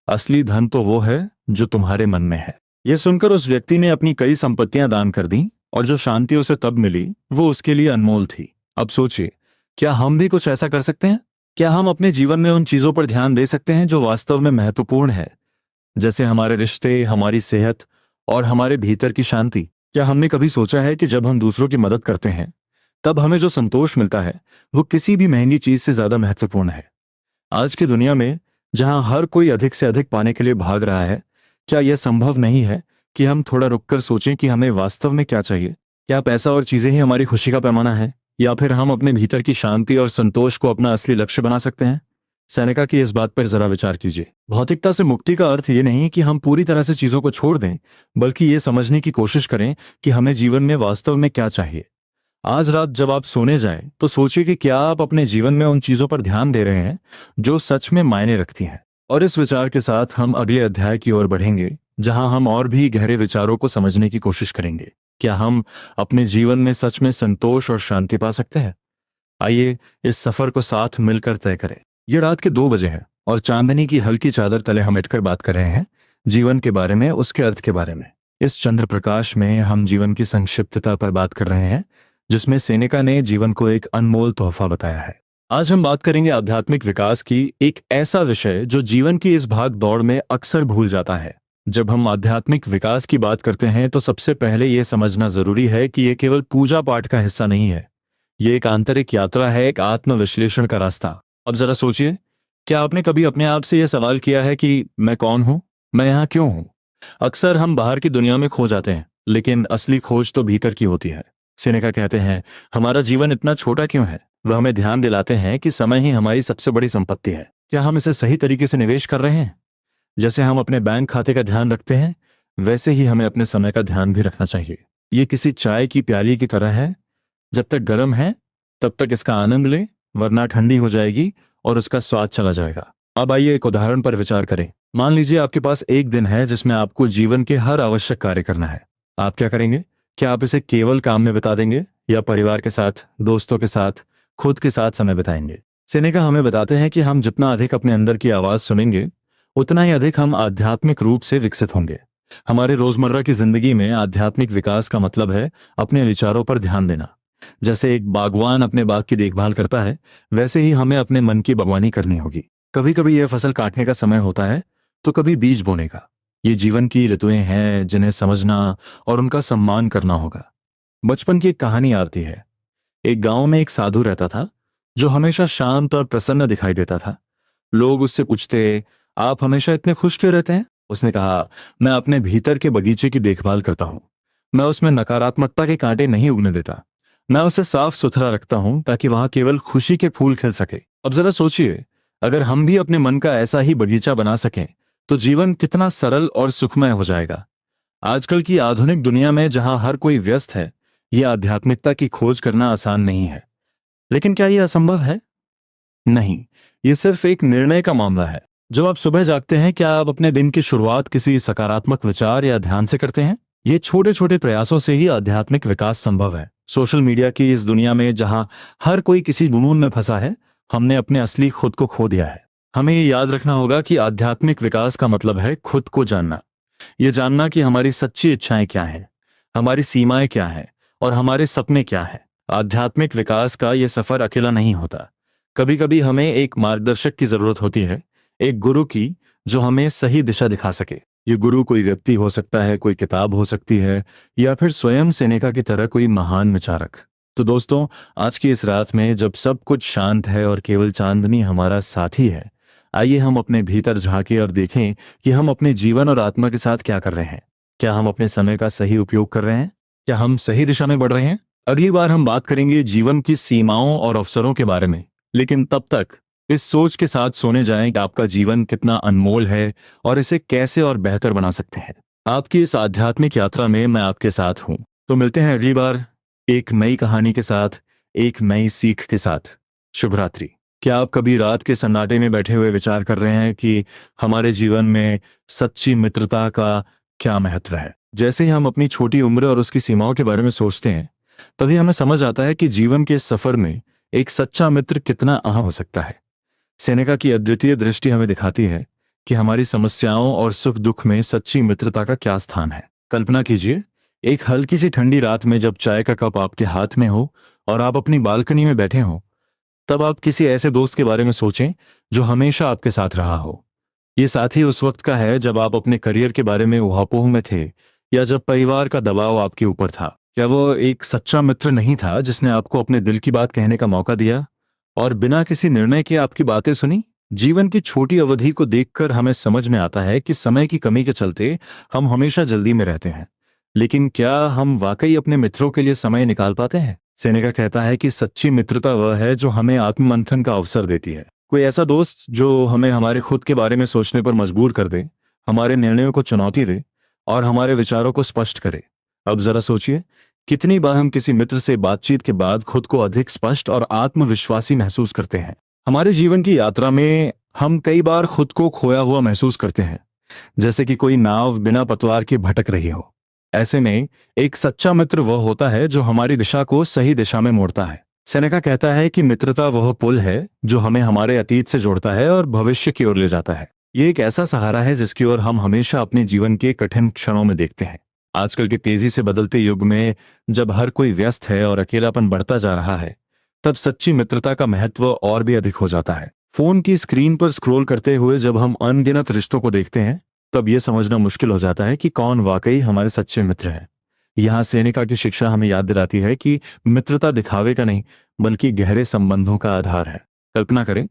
असली धन तो वो है जो तुम्हारे मन में है। यह सुनकर उस व्यक्ति ने अपनी कई संपत्तियां दान कर दी, और जो शांति उसे तब मिली वो उसके लिए अनमोल थी। अब सोचिए, क्या हम भी कुछ ऐसा कर सकते हैं? क्या हम अपने जीवन में उन चीजों पर ध्यान दे सकते हैं जो वास्तव में महत्वपूर्ण है, जैसे हमारे रिश्ते, हमारी सेहत और हमारे भीतर की शांति? क्या हमने कभी सोचा है कि जब हम दूसरों की मदद करते हैं तब हमें जो संतोष मिलता है वो किसी भी महंगी चीज से ज्यादा महत्वपूर्ण है? आज की दुनिया में जहां हर कोई अधिक से अधिक पाने के लिए भाग रहा है, क्या यह संभव नहीं है कि हम थोड़ा रुककर सोचें कि हमें वास्तव में क्या चाहिए? क्या पैसा और चीजें ही हमारी खुशी का पैमाना है, या फिर हम अपने भीतर की शांति और संतोष को अपना असली लक्ष्य बना सकते हैं? सेनेका की इस बात पर जरा विचार कीजिए। भौतिकता से मुक्ति का अर्थ ये नहीं कि हम पूरी तरह से चीजों को छोड़ दें, बल्कि ये समझने की कोशिश करें कि हमें जीवन में वास्तव में क्या चाहिए। आज रात जब आप सोने जाएं, तो सोचिए कि क्या आप अपने जीवन में उन चीजों पर ध्यान दे रहे हैं जो सच में मायने रखती हैं। और इस विचार के साथ हम अगले अध्याय की ओर बढ़ेंगे, जहां हम और भी गहरे विचारों को समझने की कोशिश करेंगे। क्या हम अपने जीवन में सच में संतोष और शांति पा सकते हैं? आइए इस सफर को साथ मिलकर तय करें। ये रात के 2 बजे है और चांदनी की हल्की चादर तले हम बैठकर बात कर रहे हैं जीवन के बारे में, उसके अर्थ के बारे में। इस चंद्र प्रकाश में हम जीवन की संक्षिप्तता पर बात कर रहे हैं, जिसमें सेनेका ने जीवन को एक अनमोल तोहफा बताया है। आज हम बात करेंगे आध्यात्मिक विकास की, एक ऐसा विषय जो जीवन की इस भाग दौड़ में अक्सर भूल जाता है। जब हम आध्यात्मिक विकास की बात करते हैं तो सबसे पहले यह समझना जरूरी है कि यह केवल पूजा पाठ का हिस्सा नहीं है। ये एक आंतरिक यात्रा है, एक आत्मविश्लेषण का रास्ता। अब जरा सोचिए, क्या आपने कभी अपने आप से यह सवाल किया है कि मैं कौन हूं, मैं यहाँ क्यों हूं? अक्सर हम बाहर की दुनिया में खो जाते हैं, लेकिन असली खोज तो भीतर की होती है। सेनेका कहते हैं, हमारा जीवन इतना छोटा क्यों है? वह हमें ध्यान दिलाते हैं कि समय ही हमारी सबसे बड़ी संपत्ति है। क्या हम इसे सही तरीके से निवेश कर रहे हैं? जैसे हम अपने बैंक खाते का ध्यान रखते हैं, वैसे ही हमें अपने समय का ध्यान भी रखना चाहिए। ये किसी चाय की प्याली की तरह है, जब तक गर्म है तब तक इसका आनंद ले, वरना ठंडी हो जाएगी और उसका स्वाद चला जाएगा। अब आइए एक उदाहरण पर विचार करें। मान लीजिए आपके पास एक दिन है जिसमें आपको जीवन के हर आवश्यक कार्य करना है। आप क्या करेंगे? क्या आप इसे केवल काम में बिता देंगे, या परिवार के साथ, दोस्तों के साथ, खुद के साथ समय बिताएंगे? सेनेका हमें बताते हैं कि हम जितना अधिक अपने अंदर की आवाज सुनेंगे, उतना ही अधिक हम आध्यात्मिक रूप से विकसित होंगे। हमारे रोजमर्रा की जिंदगी में आध्यात्मिक विकास का मतलब है अपने विचारों पर ध्यान देना। जैसे एक बागवान अपने बाग की देखभाल करता है, वैसे ही हमें अपने मन की बागवानी करनी होगी। कभी कभी यह फसल काटने का समय होता है, तो कभी बीज बोने का। ये जीवन की ऋतुएं हैं जिन्हें समझना और उनका सम्मान करना होगा। बचपन की एक कहानी आती है। एक गांव में एक साधु रहता था जो हमेशा शांत और प्रसन्न दिखाई देता था। लोग उससे पूछते, आप हमेशा इतने खुश क्यों रहते हैं? उसने कहा, मैं अपने भीतर के बगीचे की देखभाल करता हूं। मैं उसमें नकारात्मकता के कांटे नहीं उगने देता। मैं उसे साफ सुथरा रखता हूं ताकि वहां केवल खुशी के फूल खिल सके। अब जरा सोचिए, अगर हम भी अपने मन का ऐसा ही बगीचा बना सकें तो जीवन कितना सरल और सुखमय हो जाएगा। आजकल की आधुनिक दुनिया में जहां हर कोई व्यस्त है, यह आध्यात्मिकता की खोज करना आसान नहीं है। लेकिन क्या यह असंभव है? नहीं, यह सिर्फ एक निर्णय का मामला है। जब आप सुबह जागते हैं, क्या आप अपने दिन की शुरुआत किसी सकारात्मक विचार या ध्यान से करते हैं? ये छोटे छोटे प्रयासों से ही आध्यात्मिक विकास संभव है। सोशल मीडिया की इस दुनिया में जहां हर कोई किसी जुनून में फंसा है, हमने अपने असली खुद को खो दिया है। हमें ये याद रखना होगा कि आध्यात्मिक विकास का मतलब है खुद को जानना। ये जानना कि हमारी सच्ची इच्छाएं क्या हैं, हमारी सीमाएं क्या हैं और हमारे सपने क्या हैं। आध्यात्मिक विकास का ये सफर अकेला नहीं होता। कभी कभी हमें एक मार्गदर्शक की जरूरत होती है, एक गुरु की, जो हमें सही दिशा दिखा सके। ये गुरु कोई व्यक्ति हो सकता है, कोई किताब हो सकती है, या फिर स्वयं सेनेका की तरह कोई महान विचारक। तो दोस्तों, आज की इस रात में जब सब कुछ शांत है और केवल चांदनी हमारा साथी है, आइए हम अपने भीतर झांकें और देखें कि हम अपने जीवन और आत्मा के साथ क्या कर रहे हैं। क्या हम अपने समय का सही उपयोग कर रहे हैं? क्या हम सही दिशा में बढ़ रहे हैं? अगली बार हम बात करेंगे जीवन की सीमाओं और अवसरों के बारे में। लेकिन तब तक इस सोच के साथ सोने जाएं कि आपका जीवन कितना अनमोल है और इसे कैसे और बेहतर बना सकते हैं। आपकी इस आध्यात्मिक यात्रा में मैं आपके साथ हूँ। तो मिलते हैं अगली बार एक नई कहानी के साथ, एक नई सीख के साथ। शुभ रात्रि। क्या आप कभी रात के सन्नाटे में बैठे हुए विचार कर रहे हैं कि हमारे जीवन में सच्ची मित्रता का क्या महत्व है? जैसे ही हम अपनी छोटी उम्र और उसकी सीमाओं के बारे में सोचते हैं, तभी हमें समझ आता है कि जीवन के इस सफर में एक सच्चा मित्र कितना अहम हो सकता है। सेनेका की अद्वितीय दृष्टि हमें दिखाती है कि हमारी समस्याओं और सुख दुख में सच्ची मित्रता का क्या स्थान है। कल्पना कीजिए, एक हल्की सी ठंडी रात में जब चाय का कप आपके हाथ में हो और आप अपनी बालकनी में बैठे हो, तब आप किसी ऐसे दोस्त के बारे में सोचें जो हमेशा आपके साथ रहा हो। ये साथी उस वक्त का है जब आप अपने करियर के बारे में उहापोह में थे, या जब परिवार का दबाव आपके ऊपर था। क्या वो एक सच्चा मित्र नहीं था जिसने आपको अपने दिल की बात कहने का मौका दिया और बिना किसी निर्णय के आपकी बातें सुनी? जीवन की छोटी अवधि को देखकर हमें समझ में आता है कि समय की कमी के चलते हम हमेशा जल्दी में रहते हैं, लेकिन क्या हम वाकई अपने मित्रों के लिए समय निकाल पाते हैं? सेनेका कहता है कि सच्ची मित्रता वह है जो हमें आत्ममंथन का अवसर देती है। कोई ऐसा दोस्त जो हमें हमारे खुद के बारे में सोचने पर मजबूर कर दे, हमारे निर्णयों को चुनौती दे और हमारे विचारों को स्पष्ट करे। अब जरा सोचिए, कितनी बार हम किसी मित्र से बातचीत के बाद खुद को अधिक स्पष्ट और आत्मविश्वासी महसूस करते हैं। हमारे जीवन की यात्रा में हम कई बार खुद को खोया हुआ महसूस करते हैं, जैसे कि कोई नाव बिना पतवार के भटक रही हो। ऐसे में एक सच्चा मित्र वह होता है जो हमारी दिशा को सही दिशा में मोड़ता है। सेनेका कहता है कि मित्रता वह पुल है जो हमें हमारे अतीत से जोड़ता है और भविष्य की ओर ले जाता है। ये एक ऐसा सहारा है जिसकी ओर हम हमेशा अपने जीवन के कठिन क्षणों में देखते हैं। आजकल के तेजी से बदलते युग में जब हर कोई व्यस्त है और अकेलापन बढ़ता जा रहा है, तब सच्ची मित्रता का महत्व और भी अधिक हो जाता है। फोन की स्क्रीन पर स्क्रॉल करते हुए जब हम अनगिनत रिश्तों को देखते हैं, तब यह समझना मुश्किल हो जाता है कि कौन वाकई हमारे सच्चे मित्र हैं। यहाँ सेनेका की शिक्षा हमें याद दिलाती है कि मित्रता दिखावे का नहीं, बल्कि गहरे संबंधों का आधार है। कल्पना करें,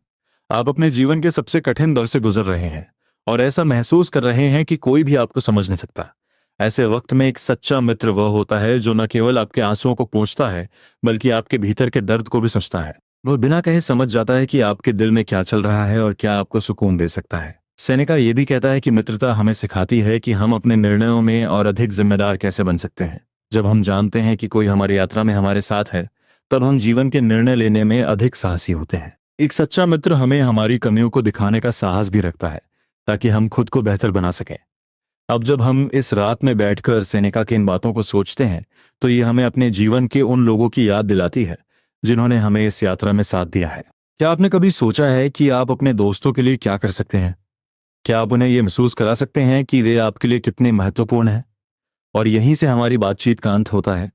आप अपने जीवन के सबसे कठिन दौर से गुजर रहे हैं और ऐसा महसूस कर रहे हैं कि कोई भी आपको समझ नहीं सकता। ऐसे वक्त में एक सच्चा मित्र वह होता है जो न केवल आपके आंसुओं को पोंछता है, बल्कि आपके भीतर के दर्द को भी समझता है। वो बिना कहे समझ जाता है कि आपके दिल में क्या चल रहा है और क्या आपको सुकून दे सकता है। सेनेका ये भी कहता है कि मित्रता हमें सिखाती है कि हम अपने निर्णयों में और अधिक जिम्मेदार कैसे बन सकते हैं। जब हम जानते हैं कि कोई हमारी यात्रा में हमारे साथ है, तब हम जीवन के निर्णय लेने में अधिक साहसी होते हैं। एक सच्चा मित्र हमें हमारी कमियों को दिखाने का साहस भी रखता है, ताकि हम खुद को बेहतर बना सकें। अब जब हम इस रात में बैठकर सेनेका की इन बातों को सोचते हैं, तो ये हमें अपने जीवन के उन लोगों की याद दिलाती है जिन्होंने हमें इस यात्रा में साथ दिया है। क्या आपने कभी सोचा है कि आप अपने दोस्तों के लिए क्या कर सकते हैं? क्या आप उन्हें यह महसूस करा सकते हैं कि वे आपके लिए कितने महत्वपूर्ण हैं? और यहीं से हमारी बातचीत का अंत होता है,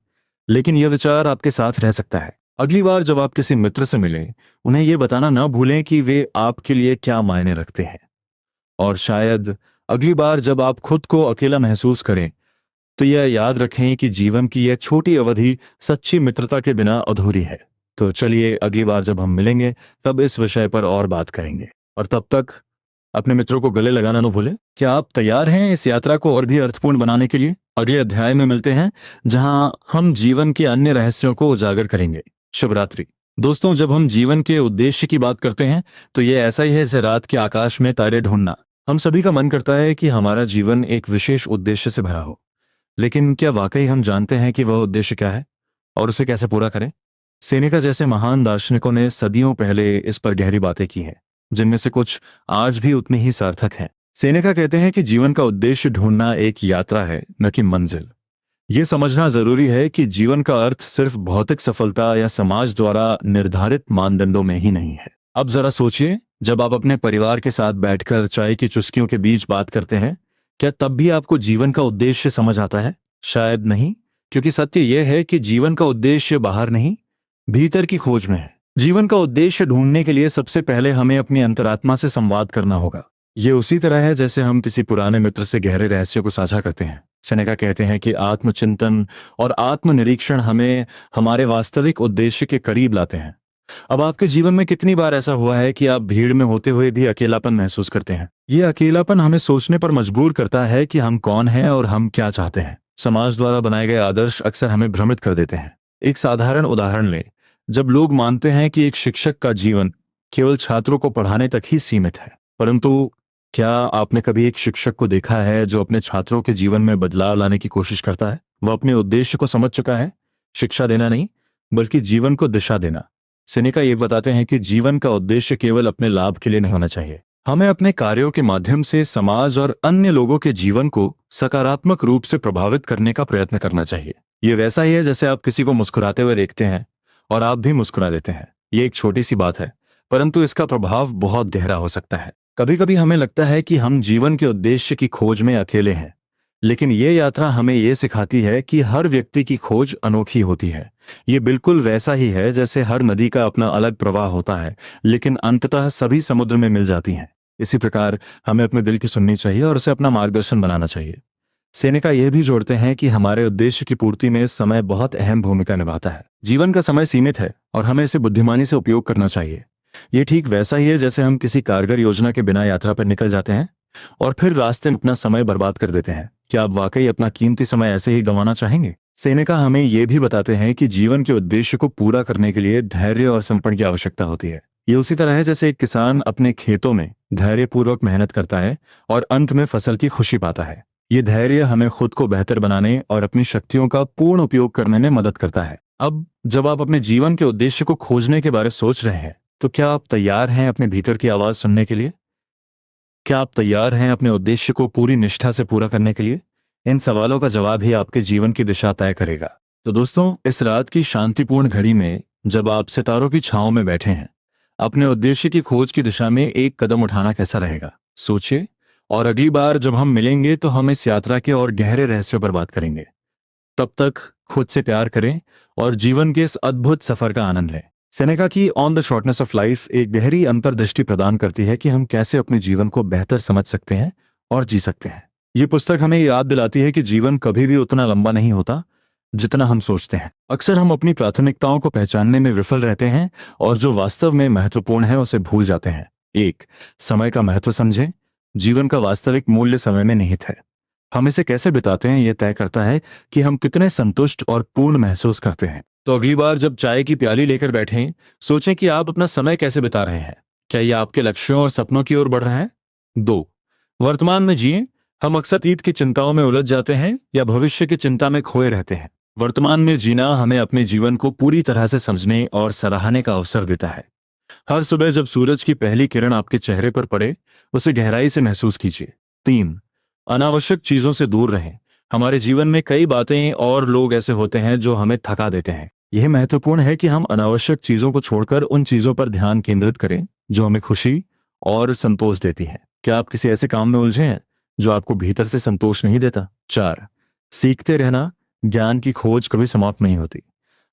लेकिन यह विचार आपके साथ रह सकता है। अगली बार जब आप किसी मित्र से मिलें, उन्हें यह बताना न भूलें कि वे आपके लिए क्या मायने रखते हैं। और शायद अगली बार जब आप खुद को अकेला महसूस करें, तो यह याद रखें कि जीवन की यह छोटी अवधि सच्ची मित्रता के बिना अधूरी है। तो चलिए, अगली बार जब हम मिलेंगे तब इस विषय पर और बात करेंगे। और तब तक अपने मित्रों को गले लगाना न भूलें। क्या आप तैयार हैं इस यात्रा को और भी अर्थपूर्ण बनाने के लिए? अगले अध्याय में मिलते हैं, जहां हम जीवन के अन्य रहस्यों को उजागर करेंगे। शुभ रात्रि। दोस्तों, जब हम जीवन के उद्देश्य की बात करते हैं, तो यह ऐसा ही है जैसे रात के आकाश में तारे ढूंढना। हम सभी का मन करता है कि हमारा जीवन एक विशेष उद्देश्य से भरा हो, लेकिन क्या वाकई हम जानते हैं कि वह उद्देश्य क्या है और उसे कैसे पूरा करें? सेनेका जैसे महान दार्शनिकों ने सदियों पहले इस पर गहरी बातें की हैं, जिनमें से कुछ आज भी उतनी ही सार्थक हैं। सेनेका कहते हैं कि जीवन का उद्देश्य ढूंढना एक यात्रा है, न कि मंजिल। ये समझना जरूरी है कि जीवन का अर्थ सिर्फ भौतिक सफलता या समाज द्वारा निर्धारित मानदंडों में ही नहीं है। अब जरा सोचिए, जब आप अपने परिवार के साथ बैठकर चाय की चुस्कियों के बीच बात करते हैं, क्या तब भी आपको जीवन का उद्देश्य समझ आता है? शायद नहीं, क्योंकि सत्य यह है कि जीवन का उद्देश्य बाहर नहीं, भीतर की खोज में है। जीवन का उद्देश्य ढूंढने के लिए सबसे पहले हमें अपनी अंतरात्मा से संवाद करना होगा। ये उसी तरह है जैसे हम किसी पुराने मित्र से गहरे रहस्यों को साझा करते हैं। सेनेका कहते हैं कि आत्मचिंतन और आत्मनिरीक्षण हमें हमारे वास्तविक उद्देश्य के करीब लाते हैं। अब आपके जीवन में कितनी बार ऐसा हुआ है कि आप भीड़ में होते हुए भी अकेलापन महसूस करते हैं? ये अकेलापन हमें सोचने पर मजबूर करता है कि हम कौन हैं और हम क्या चाहते हैं। समाज द्वारा बनाए गए आदर्श अक्सर हमें भ्रमित कर देते हैं। एक साधारण उदाहरण लें, जब लोग मानते हैं कि एक शिक्षक का जीवन केवल छात्रों को पढ़ाने तक ही सीमित है, परंतु क्या आपने कभी एक शिक्षक को देखा है जो अपने छात्रों के जीवन में बदलाव लाने की कोशिश करता है? वह अपने उद्देश्य को समझ चुका है, शिक्षा देना नहीं, बल्कि जीवन को दिशा देना। सेनेका ये बताते हैं कि जीवन का उद्देश्य केवल अपने लाभ के लिए नहीं होना चाहिए। हमें अपने कार्यों के माध्यम से समाज और अन्य लोगों के जीवन को सकारात्मक रूप से प्रभावित करने का प्रयत्न करना चाहिए। ये वैसा ही है जैसे आप किसी को मुस्कुराते हुए देखते हैं और आप भी मुस्कुरा देते हैं। ये एक छोटी सी बात है, परंतु इसका प्रभाव बहुत गहरा हो सकता है। कभी कभी हमें लगता है कि हम जीवन के उद्देश्य की खोज में अकेले हैं, लेकिन ये यात्रा हमें ये सिखाती है कि हर व्यक्ति की खोज अनोखी होती है। ये बिल्कुल वैसा ही है जैसे हर नदी का अपना अलग प्रवाह होता है, लेकिन अंततः सभी समुद्र में मिल जाती हैं। इसी प्रकार हमें अपने दिल की सुननी चाहिए और उसे अपना मार्गदर्शन बनाना चाहिए। सेनेका यह भी जोड़ते हैं कि हमारे उद्देश्य की पूर्ति में समय बहुत अहम भूमिका निभाता है। जीवन का समय सीमित है और हमें इसे बुद्धिमानी से उपयोग करना चाहिए। ये ठीक वैसा ही है जैसे हम किसी कारगर योजना के बिना यात्रा पर निकल जाते हैं और फिर रास्ते में अपना समय बर्बाद कर देते हैं। क्या आप वाकई अपना कीमती समय ऐसे ही गंवाना चाहेंगे? सेनेका हमें यह भी बताते हैं कि जीवन के उद्देश्य को पूरा करने के लिए धैर्य और समर्पण की आवश्यकता होती है। ये उसी तरह है जैसे एक किसान अपने खेतों में धैर्यपूर्वक मेहनत करता है और अंत में फसल की खुशी पाता है। ये धैर्य हमें खुद को बेहतर बनाने और अपनी शक्तियों का पूर्ण उपयोग करने में मदद करता है। अब जब आप अपने जीवन के उद्देश्य को खोजने के बारे में सोच रहे हैं, तो क्या आप तैयार हैं अपने भीतर की आवाज सुनने के लिए? क्या आप तैयार हैं अपने उद्देश्य को पूरी निष्ठा से पूरा करने के लिए? इन सवालों का जवाब ही आपके जीवन की दिशा तय करेगा। तो दोस्तों, इस रात की शांतिपूर्ण घड़ी में जब आप सितारों की छांव में बैठे हैं, अपने उद्देश्य की खोज की दिशा में एक कदम उठाना कैसा रहेगा? सोचिए, और अगली बार जब हम मिलेंगे तो हम इस यात्रा के और गहरे रहस्यों पर बात करेंगे। तब तक खुद से प्यार करें और जीवन के इस अद्भुत सफर का आनंद लें। सेनेका की on the shortness of life एक गहरी अंतर्दृष्टि प्रदान करती है कि हम कैसे अपने जीवन को बेहतर समझ सकते हैं और जी सकते हैं। ये पुस्तक हमें याद दिलाती है कि जीवन कभी भी उतना लंबा नहीं होता जितना हम सोचते हैं। अक्सर हम अपनी प्राथमिकताओं को पहचानने में विफल रहते हैं और जो वास्तव में महत्वपूर्ण है उसे भूल जाते हैं। एक, समय का महत्व समझें। जीवन का वास्तविक मूल्य समय में निहित है। हम इसे कैसे बिताते हैं यह तय करता है कि हम कितने संतुष्ट और पूर्ण महसूस करते हैं। तो अगली बार जब चाय की प्याली लेकर बैठें, सोचें कि आप अपना समय कैसे बिता रहे हैं। क्या यह आपके लक्ष्यों और सपनों की ओर बढ़ रहा है? दो, वर्तमान में जिए। हम अक्सर अतीत की चिंताओं में उलझ जाते हैं या भविष्य की चिंता में खोए रहते हैं। वर्तमान में जीना हमें अपने जीवन को पूरी तरह से समझने और सराहने का अवसर देता है। हर सुबह जब सूरज की पहली किरण आपके चेहरे पर पड़े, उसे गहराई से महसूस कीजिए। तीन, अनावश्यक चीजों से दूर रहें। हमारे जीवन में कई बातें और लोग ऐसे होते हैं जो हमें थका देते हैं। यह महत्वपूर्ण है कि हम अनावश्यक चीजों को छोड़कर उन चीजों पर ध्यान केंद्रित करें जो हमें खुशी और संतोष देती हैं। क्या आप किसी ऐसे काम में उलझे हैं जो आपको भीतर से संतोष नहीं देता? चार, सीखते रहना। ज्ञान की खोज कभी समाप्त नहीं होती।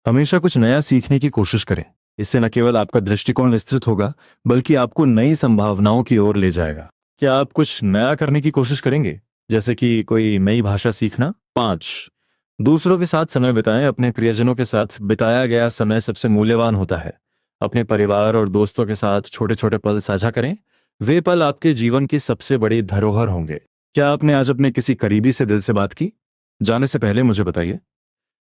हमेशा कुछ नया सीखने की कोशिश करें। इससे न केवल आपका दृष्टिकोण विस्तृत होगा, बल्कि आपको नई संभावनाओं की ओर ले जाएगा। क्या आप कुछ नया करने की कोशिश करेंगे, जैसे कि कोई नई भाषा सीखना? पांच, दूसरों के साथ समय बिताएं। अपने प्रियजनों के साथ बिताया गया समय सबसे मूल्यवान होता है। अपने परिवार और दोस्तों के साथ छोटे छोटे पल साझा करें। वे पल आपके जीवन की सबसे बड़ी धरोहर होंगे। क्या आपने आज अपने किसी करीबी से दिल से बात की? जाने से पहले मुझे बताइए।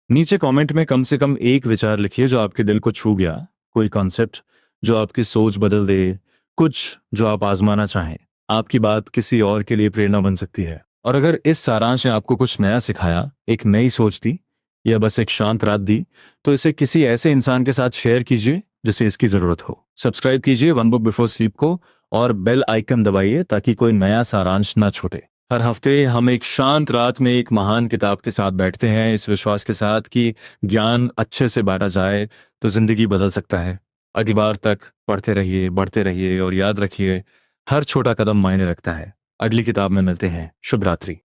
नीचे कमेंट में कम से कम एक विचार लिखिए जो आपके दिल को छू गया। कोई कॉन्सेप्ट जो आपकी सोच बदल दे, कुछ जो आप आजमाना चाहें। आपकी बात किसी और के लिए प्रेरणा बन सकती है। और अगर इस सारांश ने आपको कुछ नया सिखाया, एक नई सोच दी, या बस एक शांत रात दी, तो इसे किसी ऐसे इंसान के साथ शेयर कीजिए जिसे इसकी जरूरत हो। सब्सक्राइब कीजिए वन बुक बिफोर स्लीप को और बेल आइकन दबाइए ताकि कोई नया सारांश ना छूटे। हर हफ्ते हम एक शांत रात में एक महान किताब के साथ बैठते हैं, इस विश्वास के साथ कि ज्ञान अच्छे से बांटा जाए तो जिंदगी बदल सकता है। अगली बार तक पढ़ते रहिए, बढ़ते रहिए और याद रखिए, हर छोटा कदम मायने रखता है। अगली किताब में मिलते हैं। शुभ रात्रि।